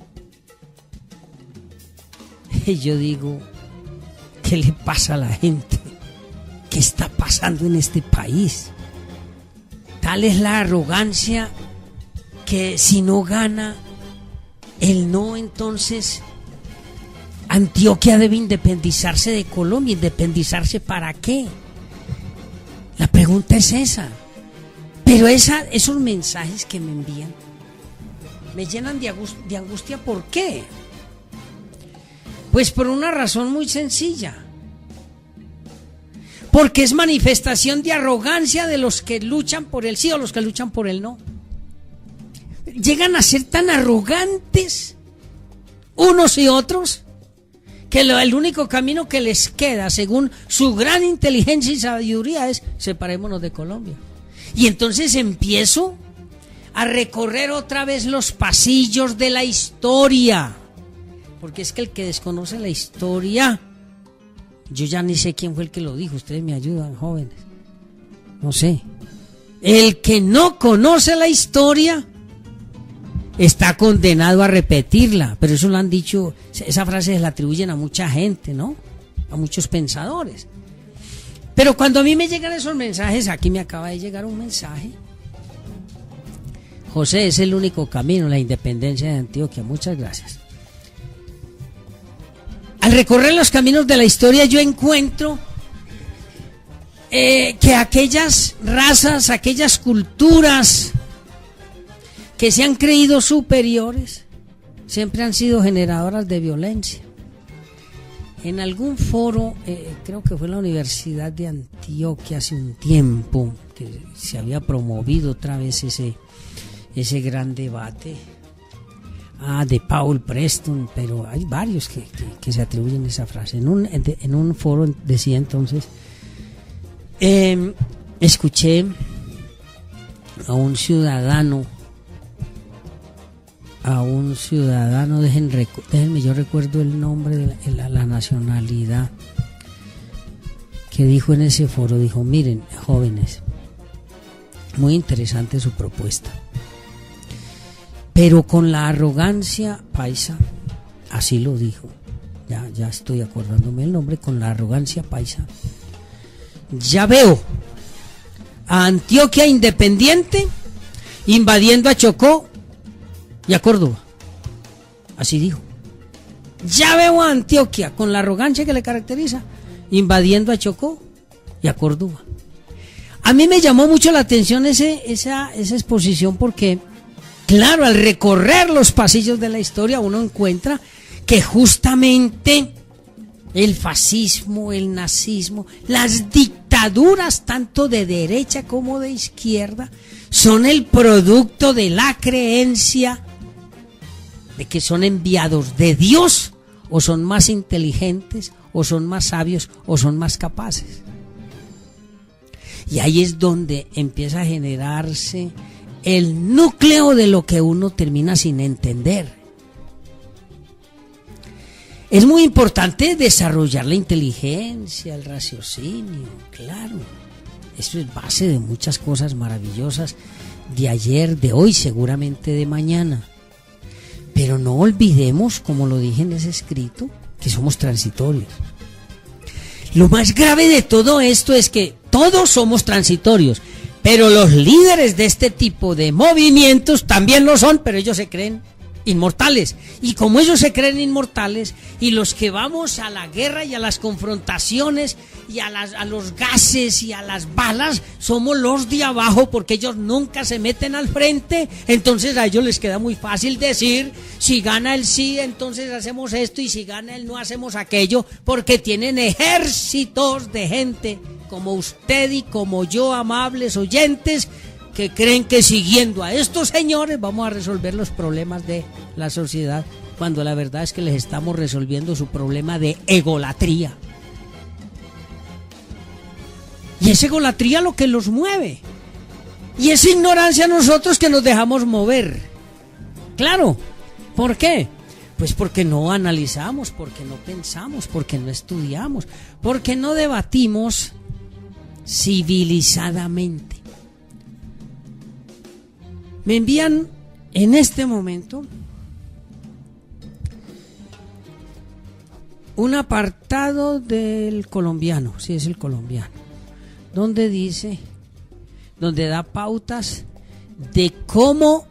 B: Y yo digo, ¿qué le pasa a la gente? ¿Qué está pasando en este país? Tal es la arrogancia que si no gana el no, entonces Antioquia debe independizarse de Colombia. ¿Independizarse para qué? La pregunta es esa. Pero esos mensajes que me envían me llenan de angustia. ¿Por qué? Pues por una razón muy sencilla. Porque es manifestación de arrogancia de los que luchan por el sí o los que luchan por el no. Llegan a ser tan arrogantes unos y otros que el único camino que les queda, según su gran inteligencia y sabiduría, es separémonos de Colombia. Y entonces empiezo a recorrer otra vez los pasillos de la historia. Porque es que el que desconoce la historia, yo ya ni sé quién fue el que lo dijo, ustedes me ayudan, jóvenes. No sé. El que no conoce la historia está condenado a repetirla, pero eso lo han dicho, esa frase se la atribuyen a mucha gente, ¿no? A muchos pensadores. Pero cuando a mí me llegan esos mensajes, aquí me acaba de llegar un mensaje. José, es el único camino, la independencia de Antioquia. Muchas gracias. Al recorrer los caminos de la historia yo encuentro que aquellas razas, aquellas culturas que se han creído superiores, siempre han sido generadoras de violencia. En algún foro, creo que fue en la Universidad de Antioquia hace un tiempo, que se había promovido otra vez ese gran debate, de Paul Preston, pero hay varios que se atribuyen esa frase. En un foro decía entonces, escuché a un ciudadano, déjenme, yo recuerdo el nombre de la nacionalidad, que dijo en ese foro, dijo, miren, jóvenes, muy interesante su propuesta, pero con la arrogancia paisa, así lo dijo, ya estoy acordándome el nombre, con la arrogancia paisa, ya veo a Antioquia independiente invadiendo a Chocó y a Córdoba. Así dijo. Ya veo a Antioquia, con la arrogancia que le caracteriza, invadiendo a Chocó y a Córdoba. A mí me llamó mucho la atención esa exposición porque, claro, al recorrer los pasillos de la historia uno encuentra que justamente el fascismo, el nazismo, las dictaduras tanto de derecha como de izquierda son el producto de la creencia de que son enviados de Dios, o son más inteligentes, o son más sabios, o son más capaces. Y ahí es donde empieza a generarse el núcleo de lo que uno termina sin entender. Es muy importante desarrollar la inteligencia, el raciocinio, claro. Eso es base de muchas cosas maravillosas de ayer, de hoy, seguramente de mañana. Pero no olvidemos, como lo dije en ese escrito, que somos transitorios. Lo más grave de todo esto es que todos somos transitorios, pero los líderes de este tipo de movimientos también lo son, pero ellos se creen inmortales. Y como ellos se creen inmortales, y los que vamos a la guerra y a las confrontaciones y a los gases y a las balas somos los de abajo, porque ellos nunca se meten al frente, entonces a ellos les queda muy fácil decir, si gana el sí entonces hacemos esto, y si gana el no hacemos aquello, porque tienen ejércitos de gente como usted y como yo, amables oyentes, que creen que siguiendo a estos señores vamos a resolver los problemas de la sociedad, cuando la verdad es que les estamos resolviendo su problema de egolatría. Y es egolatría lo que los mueve. Y es ignorancia a nosotros que nos dejamos mover. Claro, ¿por qué? Pues porque no analizamos, porque no pensamos, porque no estudiamos, porque no debatimos civilizadamente. Me envían en este momento un apartado del Colombiano, sí es el Colombiano, donde dice, donde da pautas de cómo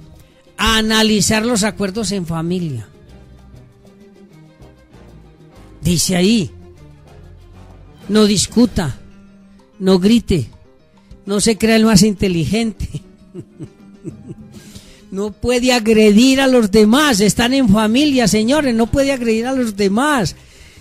B: analizar los acuerdos en familia. Dice ahí, no discuta, no grite, no se crea el más inteligente, no puede agredir a los demás, están en familia, señores, no puede agredir a los demás,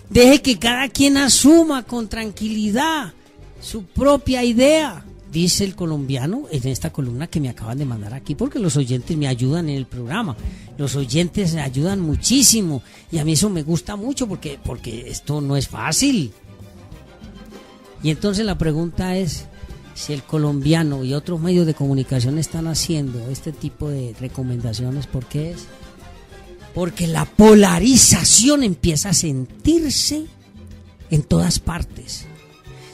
B: deje que cada quien asuma con tranquilidad su propia idea, dice el colombiano en esta columna que me acaban de mandar aquí, porque los oyentes me ayudan en el programa, los oyentes me ayudan muchísimo y a mí eso me gusta mucho porque esto no es fácil. Y entonces la pregunta es, si el colombiano y otros medios de comunicación están haciendo este tipo de recomendaciones, ¿por qué es? Porque la polarización empieza a sentirse en todas partes.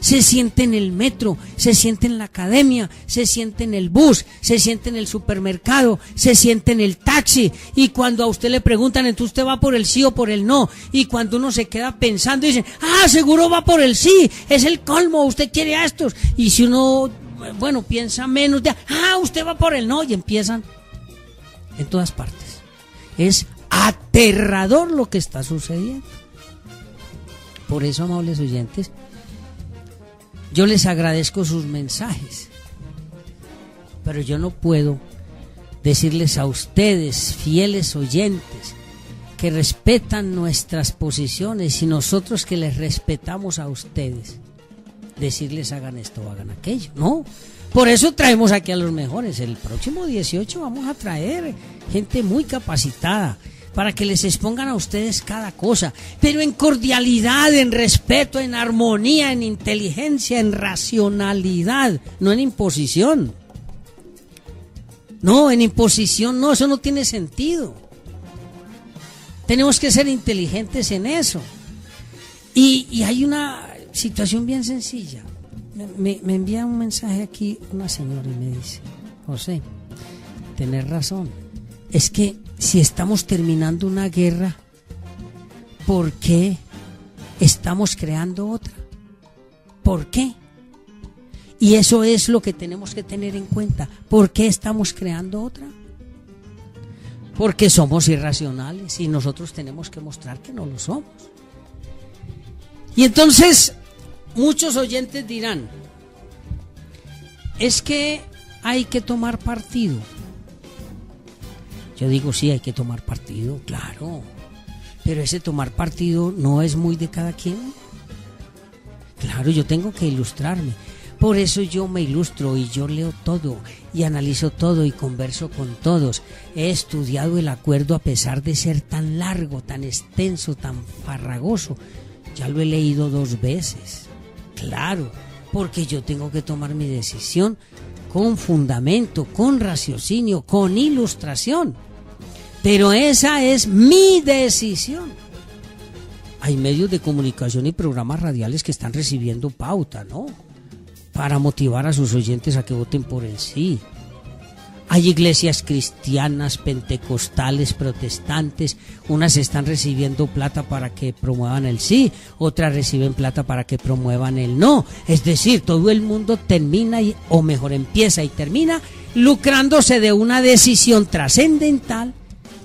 B: Se siente en el metro, se siente en la academia, se siente en el bus, se siente en el supermercado, se siente en el taxi. Y cuando a usted le preguntan, entonces usted va por el sí o por el no. Y cuando uno se queda pensando, dicen, seguro va por el sí, es el colmo, usted quiere a estos. Y si uno, bueno, piensa menos, usted va por el no. Y empiezan en todas partes. Es aterrador lo que está sucediendo. Por eso, amables oyentes, yo les agradezco sus mensajes, pero yo no puedo decirles a ustedes, fieles oyentes, que respetan nuestras posiciones y nosotros que les respetamos a ustedes, decirles hagan esto o hagan aquello. No, por eso traemos aquí a los mejores. El próximo 18 vamos a traer gente muy capacitada para que les expongan a ustedes cada cosa, pero en cordialidad, en respeto, en armonía, en inteligencia, en racionalidad, no en imposición. No, en imposición no, eso no tiene sentido. Tenemos que ser inteligentes en eso. Y hay una situación bien sencilla. Me envía un mensaje aquí una señora y me dice, José, tenés razón, es que si estamos terminando una guerra, ¿por qué estamos creando otra? ¿Por qué? Y eso es lo que tenemos que tener en cuenta. ¿Por qué estamos creando otra? Porque somos irracionales y nosotros tenemos que mostrar que no lo somos. Y entonces muchos oyentes dirán, es que hay que tomar partido. Yo digo, sí, hay que tomar partido, claro, pero ese tomar partido no es muy de cada quien. Claro, yo tengo que ilustrarme, por eso yo me ilustro y yo leo todo y analizo todo y converso con todos. He estudiado el acuerdo a pesar de ser tan largo, tan extenso, tan farragoso. Ya lo he leído 2 veces, claro, porque yo tengo que tomar mi decisión con fundamento, con raciocinio, con ilustración. Pero esa es mi decisión. Hay medios de comunicación y programas radiales que están recibiendo pauta, ¿no? Para motivar a sus oyentes a que voten por el sí. Hay iglesias cristianas, pentecostales, protestantes. Unas están recibiendo plata para que promuevan el sí, otras reciben plata para que promuevan el no. Es decir, todo el mundo termina, o mejor empieza y termina, lucrándose de una decisión trascendental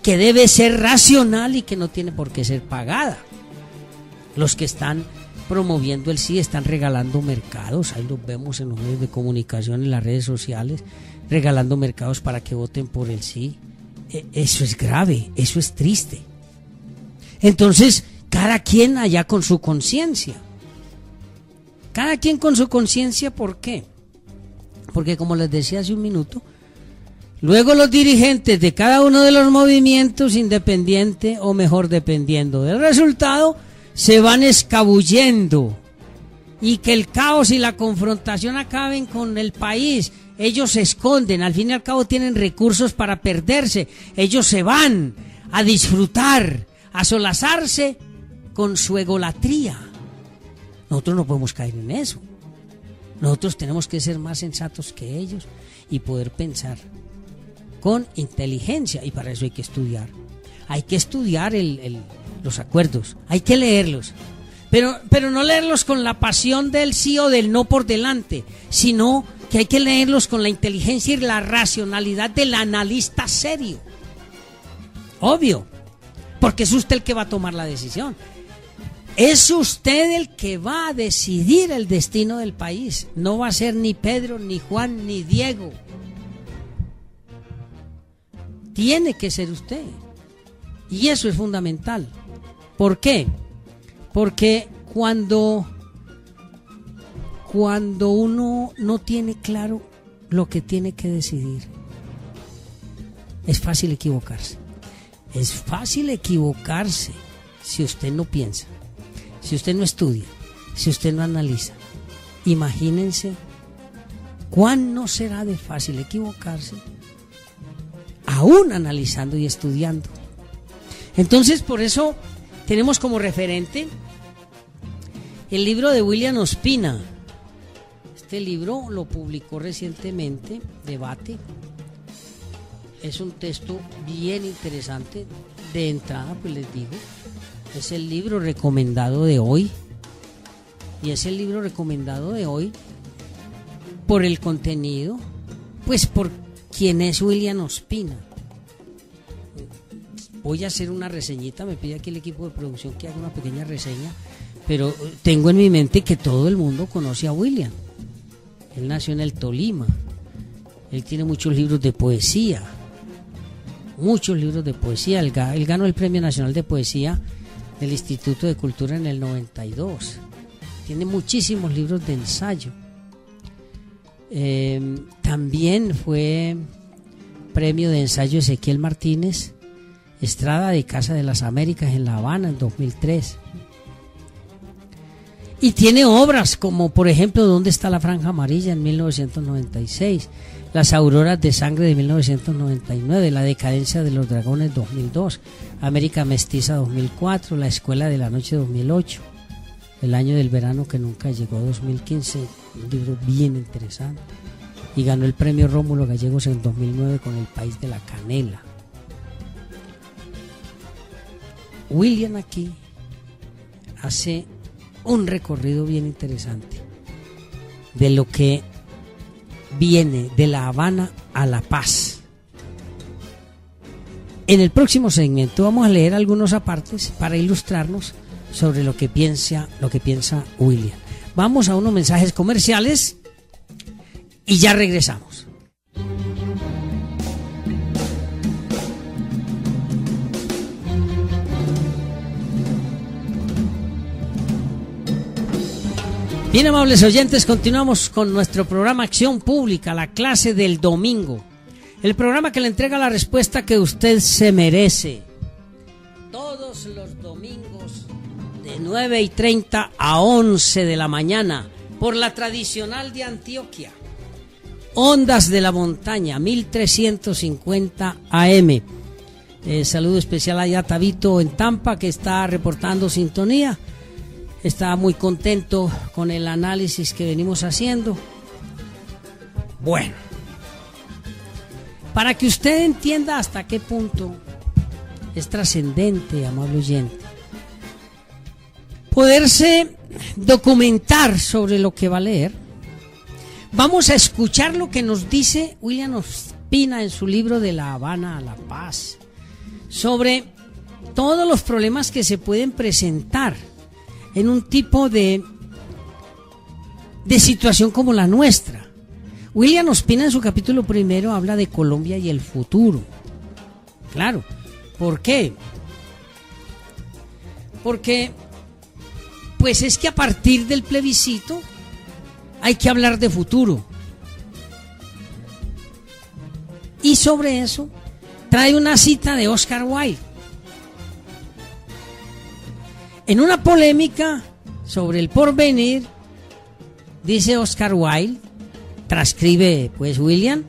B: que debe ser racional y que no tiene por qué ser pagada. Los que están promoviendo el sí están regalando mercados, ahí los vemos en los medios de comunicación, en las redes sociales, regalando mercados para que voten por el sí. Eso es grave, eso es triste. Entonces, cada quien allá con su conciencia. Cada quien con su conciencia, ¿por qué? Porque como les decía hace un minuto, Luego los dirigentes de cada uno de los movimientos, independiente o mejor dependiendo del resultado, se van escabullendo y que el caos y la confrontación acaben con el país. Ellos se esconden, al fin y al cabo tienen recursos para perderse. Ellos se van a disfrutar, a solazarse con su egolatría. Nosotros no podemos caer en eso. Nosotros tenemos que ser más sensatos que ellos y poder pensar con inteligencia, y para eso hay que estudiar. Hay que estudiar los acuerdos, hay que leerlos, pero no leerlos con la pasión del sí o del no por delante, sino que hay que leerlos con la inteligencia y la racionalidad del analista serio. Obvio, porque es usted el que va a tomar la decisión. Es usted el que va a decidir el destino del país. No va a ser ni Pedro, ni Juan, ni Diego. Tiene que ser usted. Y eso es fundamental. ¿Por qué? Porque cuando uno no tiene claro lo que tiene que decidir, es fácil equivocarse. Es fácil equivocarse si usted no piensa, si usted no estudia, si usted no analiza. Imagínense cuán no será de fácil equivocarse, aún analizando y estudiando. Entonces, por eso tenemos como referente el libro de William Ospina. Este libro lo publicó recientemente, Debate. Es un texto bien interesante. De entrada, pues les digo, es el libro recomendado de hoy. Y es el libro recomendado de hoy por el contenido, pues por quien es William Ospina. Voy a hacer una reseñita, me pide aquí el equipo de producción que haga una pequeña reseña, pero tengo en mi mente que todo el mundo conoce a William. Él nació en el Tolima, él tiene muchos libros de poesía, él ganó el Premio Nacional de Poesía del Instituto de Cultura en el 92, tiene muchísimos libros de ensayo. También fue premio de ensayo Ezequiel Martínez Estrada de Casa de las Américas en La Habana en 2003. Y tiene obras como, por ejemplo, ¿Dónde está la franja amarilla? En 1996, Las auroras de sangre de 1999, La decadencia de los dragones 2002, América mestiza 2004, La escuela de la noche 2008, El año del verano que nunca llegó 2015, un libro bien interesante. Y ganó el premio Rómulo Gallegos en 2009 con El país de la canela. William aquí hace un recorrido bien interesante de lo que viene de La Habana a La Paz. En el próximo segmento vamos a leer algunos apartes para ilustrarnos sobre lo que piensa William. Vamos a unos mensajes comerciales y ya regresamos. Bien, amables oyentes, continuamos con nuestro programa Acción Pública, la clase del domingo. El programa que le entrega la respuesta que usted se merece. Todos los domingos de 9:30 a 11 de la mañana por la tradicional de Antioquia. Ondas de la Montaña, 1350 AM. Saludo especial allá a Tabito en Tampa, que está reportando sintonía. Está muy contento con el análisis que venimos haciendo. Bueno, para que usted entienda hasta qué punto es trascendente, amable oyente, poderse documentar sobre lo que va a leer, vamos a escuchar lo que nos dice William Ospina en su libro De La Habana a La Paz, sobre todos los problemas que se pueden presentar en un tipo de situación como la nuestra. William Ospina en su capítulo primero habla de Colombia y el futuro. Claro, ¿por qué? Porque pues es que a partir del plebiscito hay que hablar de futuro. Y sobre eso trae una cita de Oscar Wilde. En una polémica sobre el porvenir, dice Oscar Wilde, transcribe pues William,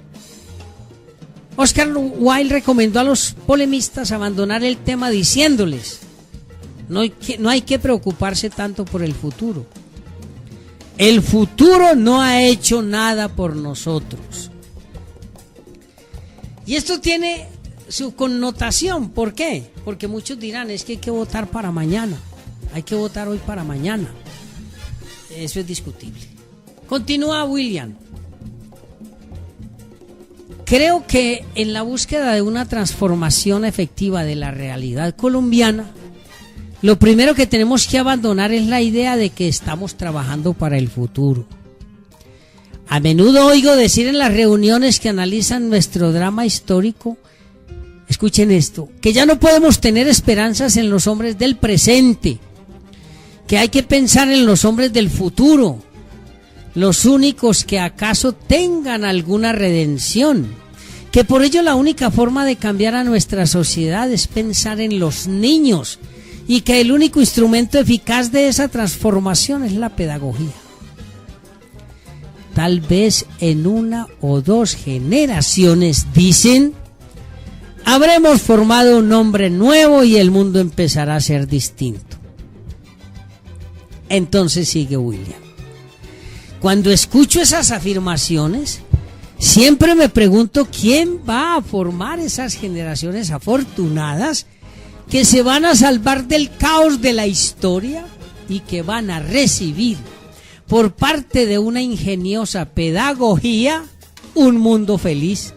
B: Oscar Wilde recomendó a los polemistas abandonar el tema diciéndoles: no hay que preocuparse tanto por el futuro. El futuro no ha hecho nada por nosotros. Y esto tiene su connotación. ¿Por qué? Porque muchos dirán, es que hay que votar para mañana. Hay que votar hoy para mañana. Eso es discutible. Continúa William. Creo que en la búsqueda de una transformación efectiva de la realidad colombiana, lo primero que tenemos que abandonar es la idea de que estamos trabajando para el futuro. A menudo oigo decir en las reuniones que analizan nuestro drama histórico, escuchen esto, que ya no podemos tener esperanzas en los hombres del presente, que hay que pensar en los hombres del futuro, los únicos que acaso tengan alguna redención, que por ello la única forma de cambiar a nuestra sociedad es pensar en los niños y que el único instrumento eficaz de esa transformación es la pedagogía. Tal vez en 1 o 2 generaciones, dicen, habremos formado un hombre nuevo y el mundo empezará a ser distinto. Entonces sigue William. Cuando escucho esas afirmaciones, siempre me pregunto quién va a formar esas generaciones afortunadas que se van a salvar del caos de la historia y que van a recibir por parte de una ingeniosa pedagogía un mundo feliz.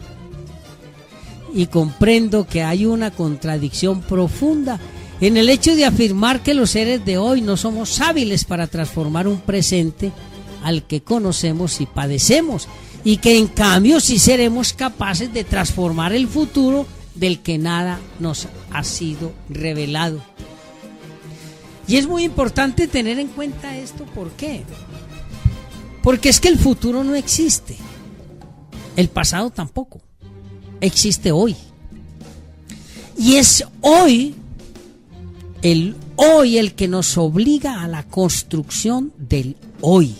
B: Y comprendo que hay una contradicción profunda en el hecho de afirmar que los seres de hoy no somos hábiles para transformar un presente al que conocemos y padecemos, y que en cambio sí seremos capaces de transformar el futuro del que nada nos ha sido revelado. Y es muy importante tener en cuenta esto. ¿Por qué? Porque es que el futuro no existe, el pasado tampoco, existe hoy. Y es hoy el que nos obliga a la construcción del hoy.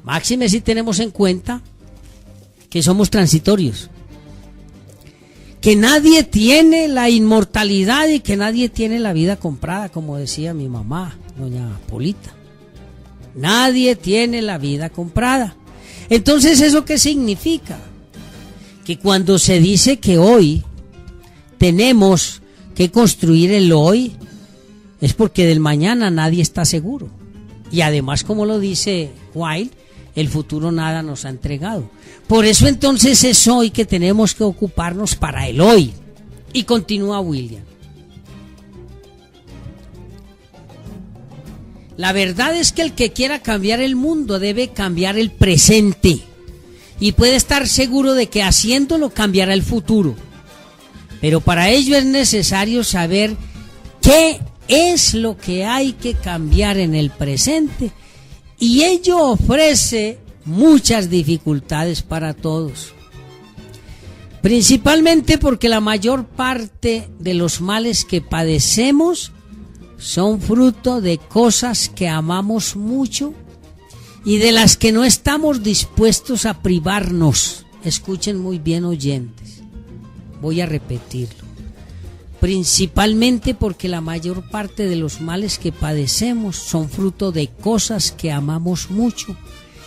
B: Máxime si tenemos en cuenta que somos transitorios, que nadie tiene la inmortalidad y que nadie tiene la vida comprada, como decía mi mamá, doña Polita. Nadie tiene la vida comprada. Entonces, ¿eso qué significa? Que cuando se dice que hoy tenemos que construir el hoy, es porque del mañana nadie está seguro. Y además, como lo dice Wilde, el futuro nada nos ha entregado. Por eso entonces es hoy que tenemos que ocuparnos para el hoy. Y continúa William. La verdad es que el que quiera cambiar el mundo debe cambiar el presente. Y puede estar seguro de que haciéndolo cambiará el futuro. Pero para ello es necesario saber qué es lo que hay que cambiar en el presente. Y ello ofrece muchas dificultades para todos. Principalmente porque la mayor parte de los males que padecemos son fruto de cosas que amamos mucho y de las que no estamos dispuestos a privarnos. Escuchen muy bien, oyentes. Voy a repetirlo. Principalmente porque la mayor parte de los males que padecemos son fruto de cosas que amamos mucho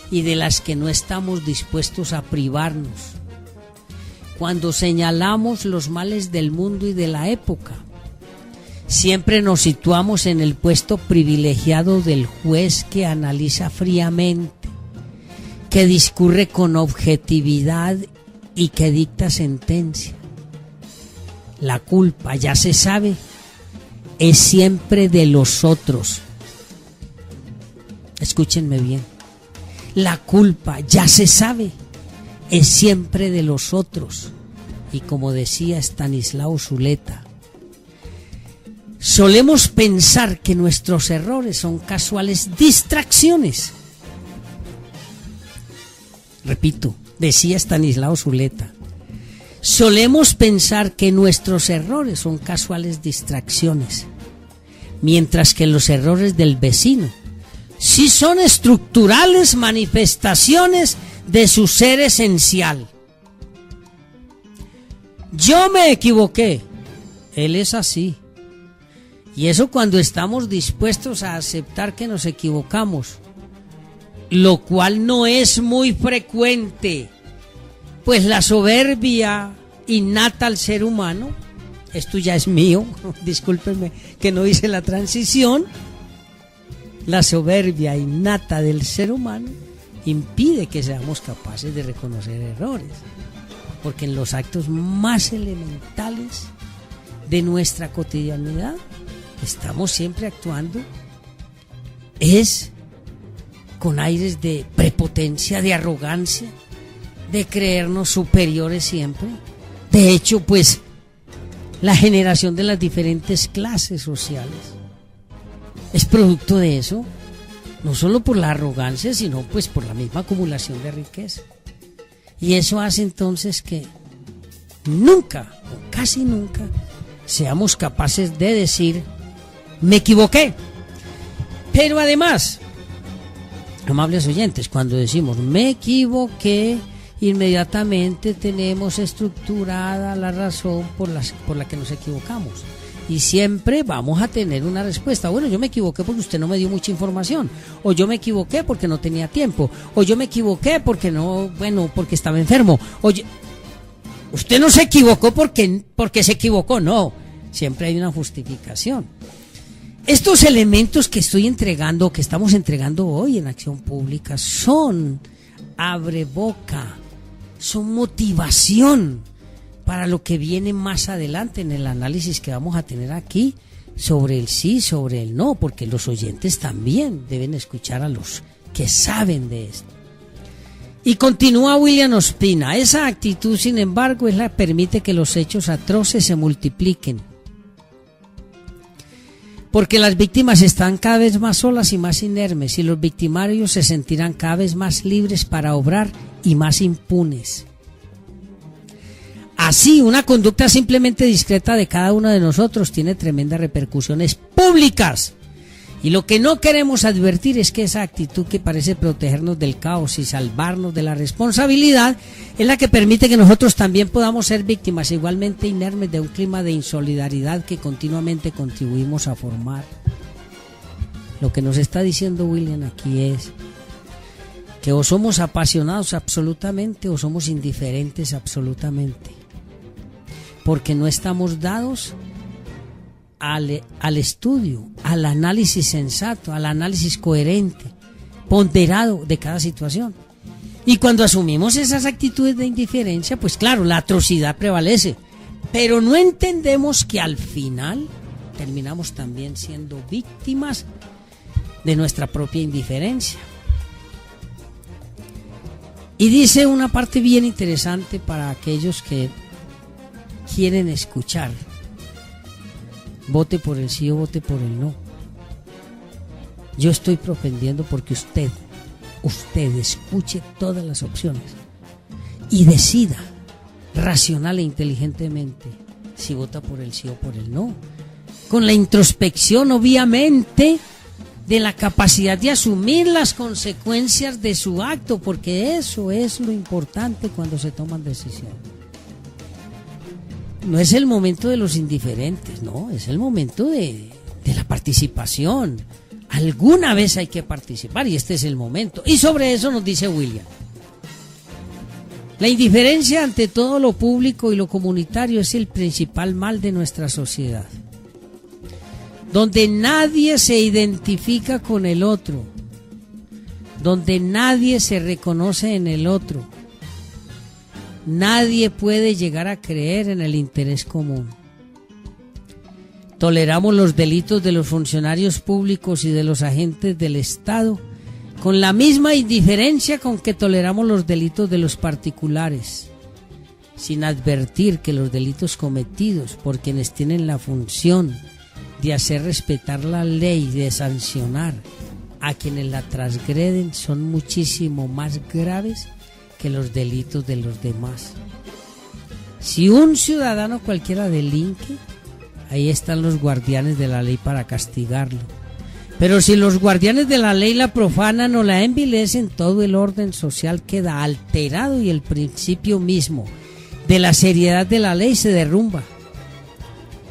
B: y de las que no estamos dispuestos a privarnos. Cuando señalamos los males del mundo y de la época, siempre nos situamos en el puesto privilegiado del juez que analiza fríamente, que discurre con objetividad y que dicta sentencia. La culpa, ya se sabe, es siempre de los otros. Escúchenme bien. La culpa, ya se sabe, es siempre de los otros. Y como decía Estanislao Zuleta, solemos pensar que nuestros errores son casuales distracciones. Repito, decía Estanislao Zuleta, Solemos pensar que nuestros errores son casuales distracciones, mientras que los errores del vecino sí son estructurales manifestaciones de su ser esencial. Yo me equivoqué, él es así. Y eso cuando estamos dispuestos a aceptar que nos equivocamos, lo cual no es muy frecuente, pues la soberbia innata al ser humano, esto ya es mío, discúlpenme que no hice la transición, la soberbia innata del ser humano impide que seamos capaces de reconocer errores, porque en los actos más elementales de nuestra cotidianidad estamos siempre actuando es con aires de prepotencia, de arrogancia, de creernos superiores siempre. De hecho, pues, la generación de las diferentes clases sociales es producto de eso, no solo por la arrogancia, sino pues por la misma acumulación de riqueza. Y eso hace entonces que nunca, o casi nunca, seamos capaces de decir, me equivoqué. Pero además, amables oyentes, cuando decimos me equivoqué, inmediatamente tenemos estructurada la razón por la que nos equivocamos. Y siempre vamos a tener una respuesta. Bueno, yo me equivoqué porque usted no me dio mucha información. O yo me equivoqué porque no tenía tiempo. O yo me equivoqué porque porque estaba enfermo. Oye, usted no se equivocó porque se equivocó. No, siempre hay una justificación. Estos elementos que estoy entregando, que estamos entregando hoy en Acción Pública, son abreboca, son motivación para lo que viene más adelante en el análisis que vamos a tener aquí sobre el sí, sobre el no, porque los oyentes también deben escuchar a los que saben de esto. Y continúa William Ospina, esa actitud, sin embargo, es la que permite que los hechos atroces se multipliquen, porque las víctimas están cada vez más solas y más inermes, y los victimarios se sentirán cada vez más libres para obrar y más impunes. Así, una conducta simplemente discreta de cada uno de nosotros tiene tremendas repercusiones públicas. Y lo que no queremos advertir es que esa actitud que parece protegernos del caos y salvarnos de la responsabilidad es la que permite que nosotros también podamos ser víctimas igualmente inermes de un clima de insolidaridad que continuamente contribuimos a formar. Lo que nos está diciendo William aquí es que o somos apasionados absolutamente o somos indiferentes absolutamente, porque no estamos dados al estudio, al análisis sensato, al análisis coherente, ponderado de cada situación. Y cuando asumimos esas actitudes de indiferencia, pues claro, la atrocidad prevalece, pero no entendemos que al final terminamos también siendo víctimas de nuestra propia indiferencia. Y dice una parte bien interesante para aquellos que quieren escuchar: vote por el sí o vote por el no. Yo estoy propendiendo porque usted escuche todas las opciones y decida racional e inteligentemente si vota por el sí o por el no, con la introspección obviamente de la capacidad de asumir las consecuencias de su acto, porque eso es lo importante cuando se toman decisiones. No es el momento de los indiferentes, no, es el momento de la participación. Alguna vez hay que participar y este es el momento. Y sobre eso nos dice William: la indiferencia ante todo lo público y lo comunitario es el principal mal de nuestra sociedad, donde nadie se identifica con el otro, donde nadie se reconoce en el otro. Nadie puede llegar a creer en el interés común. Toleramos los delitos de los funcionarios públicos y de los agentes del Estado con la misma indiferencia con que toleramos los delitos de los particulares, sin advertir que los delitos cometidos por quienes tienen la función de hacer respetar la ley y de sancionar a quienes la transgreden son muchísimo más graves que los delitos de los demás. Si un ciudadano cualquiera delinque, ahí están los guardianes de la ley para castigarlo. Pero si los guardianes de la ley la profanan o la envilecen, todo el orden social queda alterado y el principio mismo de la seriedad de la ley se derrumba.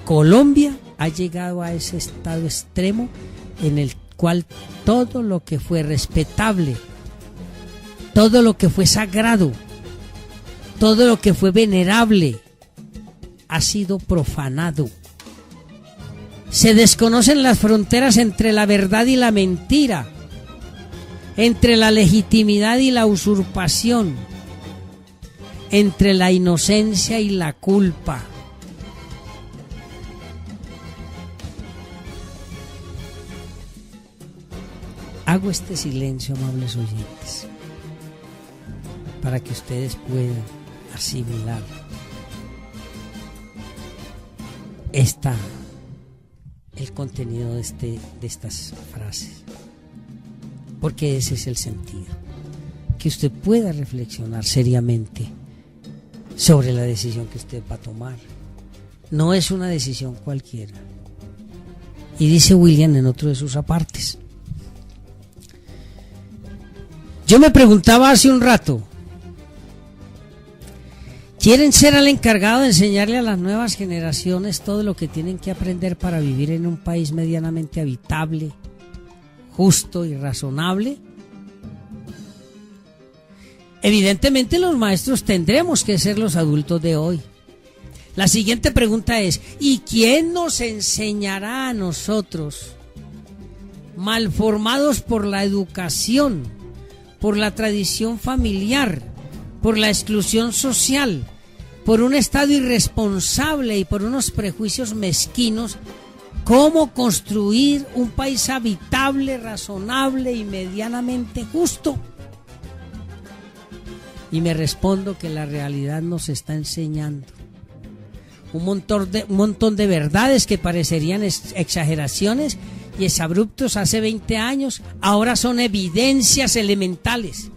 B: Colombia ha llegado a ese estado extremo en el cual todo lo que fue respetable, todo lo que fue sagrado, todo lo que fue venerable ha sido profanado. Se desconocen las fronteras entre la verdad y la mentira, entre la legitimidad y la usurpación, entre la inocencia y la culpa. Hago este silencio, amables oyentes, para que ustedes puedan asimilar el contenido de estas frases, porque ese es el sentido, que usted pueda reflexionar seriamente sobre la decisión que usted va a tomar. No es una decisión cualquiera. Y dice William en otro de sus apartes: yo me preguntaba hace un rato, ¿quieren ser el encargado de enseñarle a las nuevas generaciones todo lo que tienen que aprender para vivir en un país medianamente habitable, justo y razonable? Evidentemente los maestros tendremos que ser los adultos de hoy. La siguiente pregunta es: ¿y quién nos enseñará a nosotros, malformados por la educación, por la tradición familiar, por la exclusión social, por un Estado irresponsable y por unos prejuicios mezquinos, cómo construir un país habitable, razonable y medianamente justo? Y me respondo que la realidad nos está enseñando un montón de verdades que parecerían exageraciones y exabruptos hace 20 años, ahora son evidencias elementales.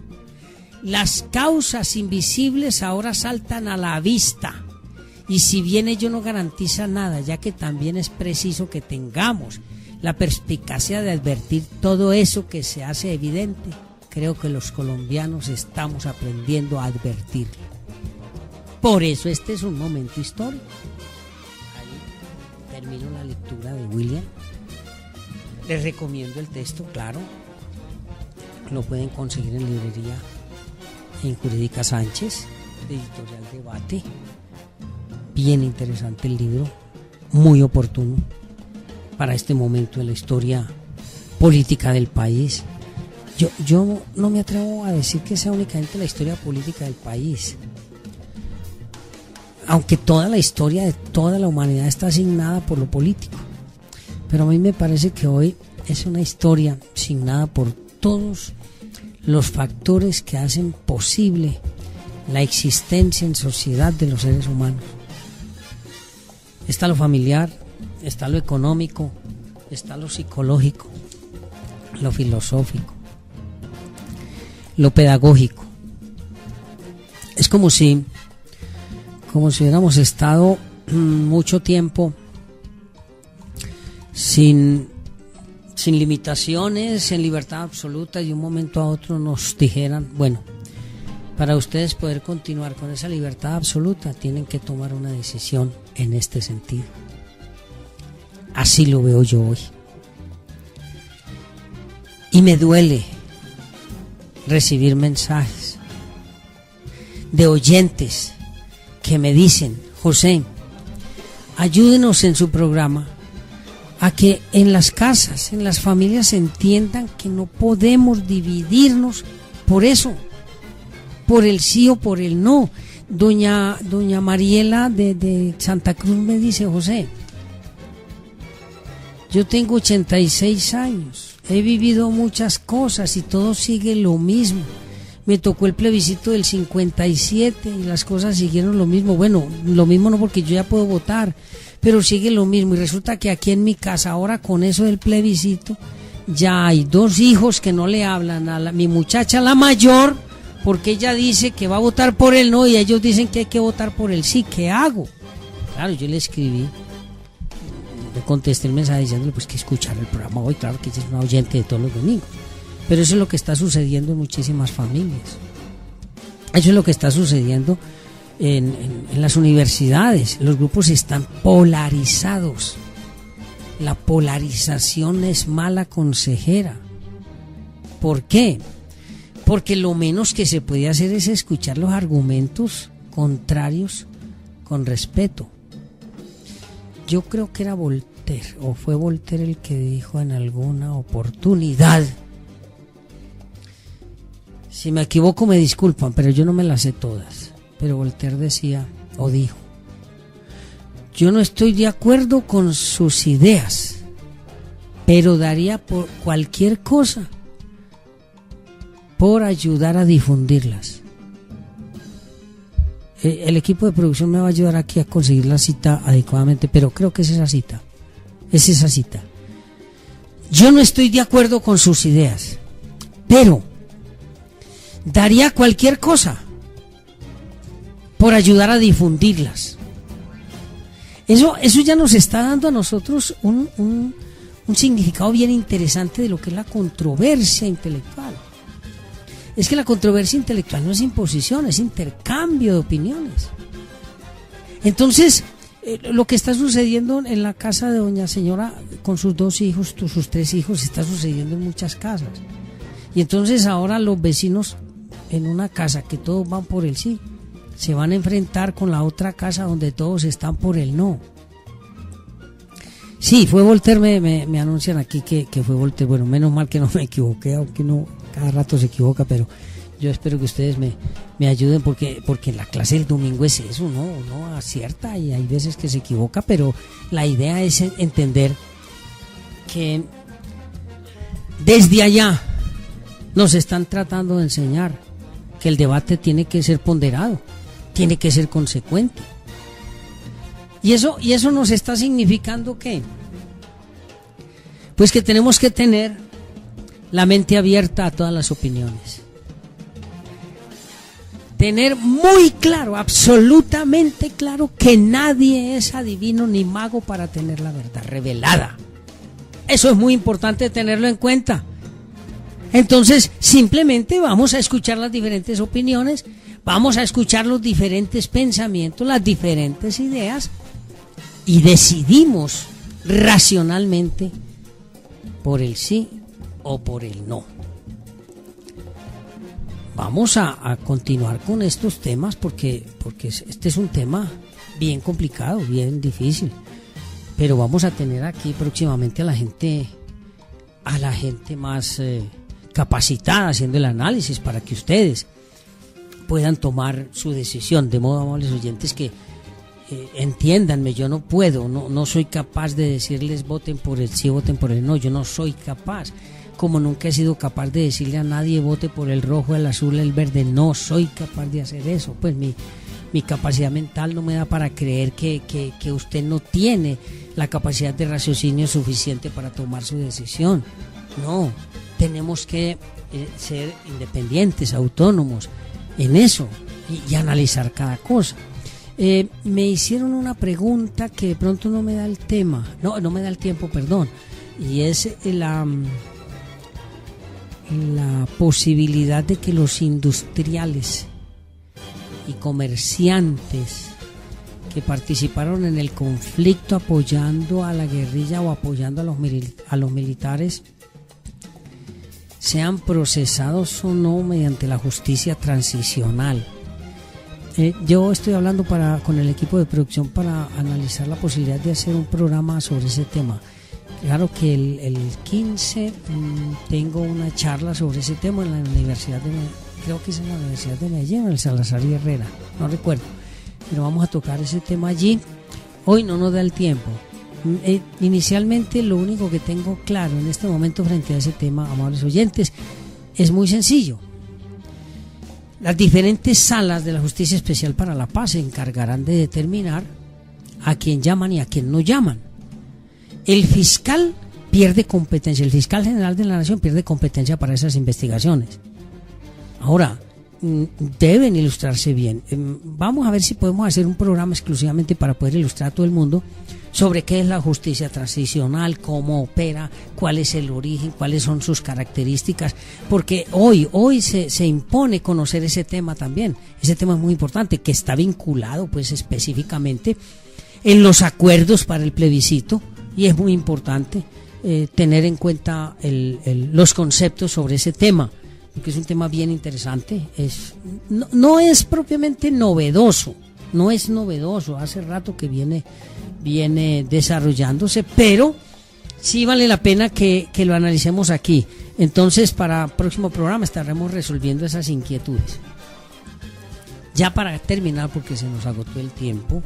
B: Las causas invisibles ahora saltan a la vista, y si bien ello no garantiza nada, ya que también es preciso que tengamos la perspicacia de advertir todo eso que se hace evidente, creo que los colombianos estamos aprendiendo a advertirlo. Por eso este es un momento histórico. Ahí termino la lectura de William. Les recomiendo el texto, claro. Lo pueden conseguir en librería en Jurídica Sánchez, de Editorial Debate. Bien interesante el libro, muy oportuno para este momento de la historia política del país. Yo no me atrevo a decir que sea únicamente la historia política del país, aunque toda la historia de toda la humanidad está asignada por lo político, pero a mí me parece que hoy es una historia asignada por todos los factores que hacen posible la existencia en sociedad de los seres humanos. Está lo familiar, está lo económico, está lo psicológico, lo filosófico, lo pedagógico. Es como si hubiéramos estado mucho tiempo sin limitaciones, en libertad absoluta, y de un momento a otro nos dijeran: bueno, para ustedes poder continuar con esa libertad absoluta tienen que tomar una decisión en este sentido. Así lo veo yo hoy. Y me duele recibir mensajes de oyentes que me dicen: José, ayúdenos en su programa a que en las casas, en las familias, entiendan que no podemos dividirnos por eso, por el sí o por el no. Doña Mariela de Santa Cruz me dice: José, yo tengo 86 años, he vivido muchas cosas y todo sigue lo mismo. Me tocó el plebiscito del 57 y las cosas siguieron lo mismo. Bueno, lo mismo no, porque yo ya puedo votar, pero sigue lo mismo. Y resulta que aquí en mi casa, ahora con eso del plebiscito, ya hay 2 hijos que no le hablan a mi muchacha, la mayor, porque ella dice que va a votar por el no y ellos dicen que hay que votar por el sí. ¿Qué hago? Claro, yo le escribí, le contesté el mensaje diciéndole pues que escuchar el programa hoy. Claro que ella es una oyente de todos los domingos, pero eso es lo que está sucediendo en muchísimas familias. Eso es lo que está sucediendo en las universidades. Los grupos están polarizados. La polarización es mala consejera. ¿Por qué? Porque lo menos que se puede hacer es escuchar los argumentos contrarios con respeto. Yo creo que era Voltaire, o fue Voltaire el que dijo en alguna oportunidad, si me equivoco me disculpan, pero yo no me las sé todas, pero Voltaire decía o dijo: yo no estoy de acuerdo con sus ideas, pero daría por cualquier cosa por ayudar a difundirlas. El equipo de producción me va a ayudar aquí a conseguir la cita adecuadamente, pero creo que es esa cita. Es esa cita. Yo no estoy de acuerdo con sus ideas, pero daría cualquier cosa por ayudar a difundirlas. Eso ya nos está dando a nosotros un significado bien interesante de lo que es la controversia intelectual. Es que la controversia intelectual no es imposición, es intercambio de opiniones. Entonces, lo que está sucediendo en la casa de doña señora con sus 2 hijos, sus 3 hijos, está sucediendo en muchas casas. Y entonces ahora los vecinos en una casa que todos van por el sí, se van a enfrentar con la otra casa donde todos están por el no. Sí, fue Voltaire, me anuncian aquí que fue Voltaire. Bueno, menos mal que no me equivoqué, aunque no, cada rato se equivoca, pero yo espero que ustedes me ayuden porque en la clase del domingo es eso, no acierta y hay veces que se equivoca, pero la idea es entender que desde allá nos están tratando de enseñar que el debate tiene que ser ponderado, tiene que ser consecuente. Y eso nos está significando que, pues que tenemos que tener la mente abierta a todas las opiniones. Tener muy claro, absolutamente claro, que nadie es adivino ni mago para tener la verdad revelada. Eso es muy importante tenerlo en cuenta. Entonces, simplemente vamos a escuchar las diferentes opiniones, vamos a escuchar los diferentes pensamientos, las diferentes ideas, y decidimos racionalmente por el sí o por el no. Vamos a continuar con estos temas porque este es un tema bien complicado, bien difícil, pero vamos a tener aquí próximamente a la gente más capacitada haciendo el análisis para que ustedes puedan tomar su decisión. De modo, amables oyentes, que entiéndanme, yo no puedo, no soy capaz de decirles voten por el sí, voten por el no. Yo no soy capaz, como nunca he sido capaz de decirle a nadie vote por el rojo, el azul, el verde. No soy capaz de hacer eso. Pues mi capacidad mental no me da para creer que usted no tiene la capacidad de raciocinio suficiente para tomar su decisión. No, tenemos que ser independientes, autónomos en eso y analizar cada cosa. Me hicieron una pregunta que de pronto no me da el tiempo, y es la posibilidad de que los industriales y comerciantes que participaron en el conflicto apoyando a la guerrilla o apoyando a los militares sean procesados o no mediante la justicia transicional. Yo estoy hablando con el equipo de producción para analizar la posibilidad de hacer un programa sobre ese tema. Claro que el 15 tengo una charla sobre ese tema en la Universidad creo que es en la Universidad de Medellín, en el Salazar y Herrera, no recuerdo, pero vamos a tocar ese tema allí. Hoy no nos da el tiempo. Inicialmente lo único que tengo claro en este momento frente a ese tema, amables oyentes, es muy sencillo. Las diferentes salas de la Justicia Especial para la Paz se encargarán de determinar a quién llaman y a quién no llaman. El fiscal pierde competencia, el fiscal general de la Nación pierde competencia para esas investigaciones. Ahora, deben ilustrarse bien. Vamos a ver si podemos hacer un programa exclusivamente para poder ilustrar a todo el mundo sobre qué es la justicia transicional, cómo opera, cuál es el origen, cuáles son sus características, porque hoy se impone conocer ese tema también. Ese tema es muy importante, que está vinculado pues específicamente en los acuerdos para el plebiscito, y es muy importante tener en cuenta los conceptos sobre ese tema, porque es un tema bien interesante. No es propiamente novedoso, no es novedoso, hace rato que viene desarrollándose, pero sí vale la pena que lo analicemos aquí. Entonces, para el próximo programa estaremos resolviendo esas inquietudes. Ya para terminar, porque se nos agotó el tiempo,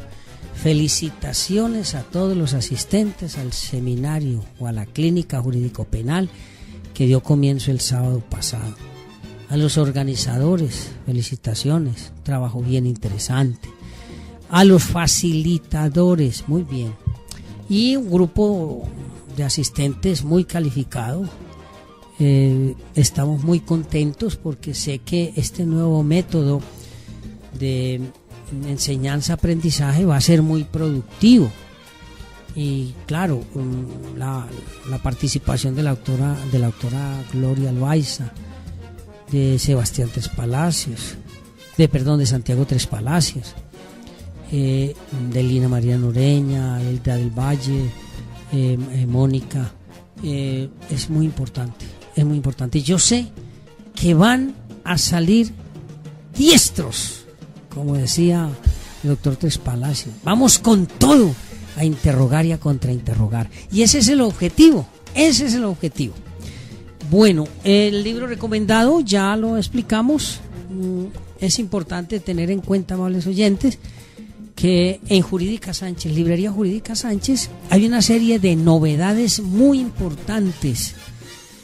B: felicitaciones a todos los asistentes al seminario o a la clínica jurídico-penal que dio comienzo el sábado pasado. A los organizadores, felicitaciones, trabajo bien interesante. A los facilitadores, muy bien. Y un grupo de asistentes muy calificado. Estamos muy contentos porque sé que este nuevo método de enseñanza-aprendizaje va a ser muy productivo. Y claro, la participación de la doctora Gloria Loaiza, de Sebastián Tres Palacios, de Santiago Tres Palacios, de Lina María Noreña, Elda del Valle, Mónica, es muy importante. Yo sé que van a salir diestros, como decía el doctor Tres Palacios. Vamos con todo a interrogar y a contrainterrogar, y ese es el objetivo. Bueno, el libro recomendado ya lo explicamos. Es importante tener en cuenta, amables oyentes, que en Jurídica Sánchez, Librería Jurídica Sánchez, hay una serie de novedades muy importantes.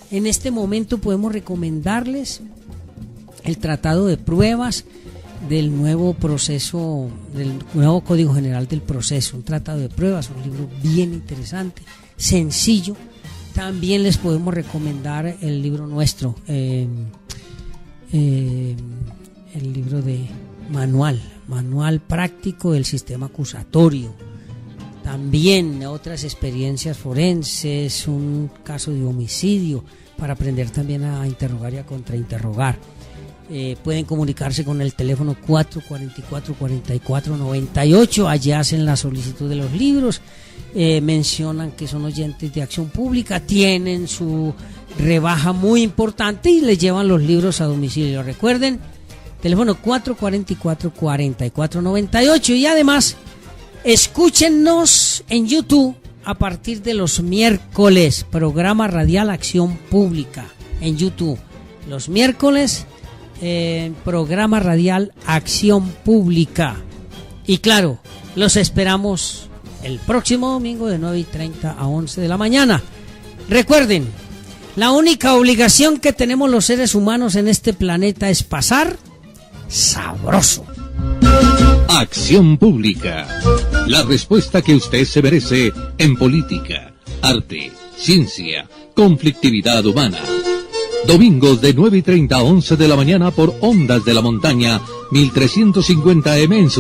B: En este momento podemos recomendarles el tratado de pruebas del nuevo proceso, del nuevo Código General del Proceso, un tratado de pruebas, un libro bien interesante, sencillo. También les podemos recomendar el libro nuestro, el libro de manual práctico del sistema acusatorio. También otras experiencias forenses, un caso de homicidio, para aprender también a interrogar y a contrainterrogar. Pueden comunicarse con el teléfono 444-4498, allí hacen la solicitud de los libros, mencionan que son oyentes de Acción Pública, tienen su rebaja muy importante y les llevan los libros a domicilio. Recuerden, teléfono 444-4498, y además escúchenos en YouTube a partir de los miércoles, programa radial Acción Pública en YouTube, los miércoles, programa radial Acción Pública. Y claro, los esperamos el próximo domingo de 9:30 a 11 de la mañana. Recuerden, la única obligación que tenemos los seres humanos en este planeta es pasar sabroso.
A: Acción Pública. La respuesta que usted se merece en política, arte, ciencia, conflictividad humana. Domingos de 9:30 a 11 de la mañana por Ondas de la Montaña, 1350 M en su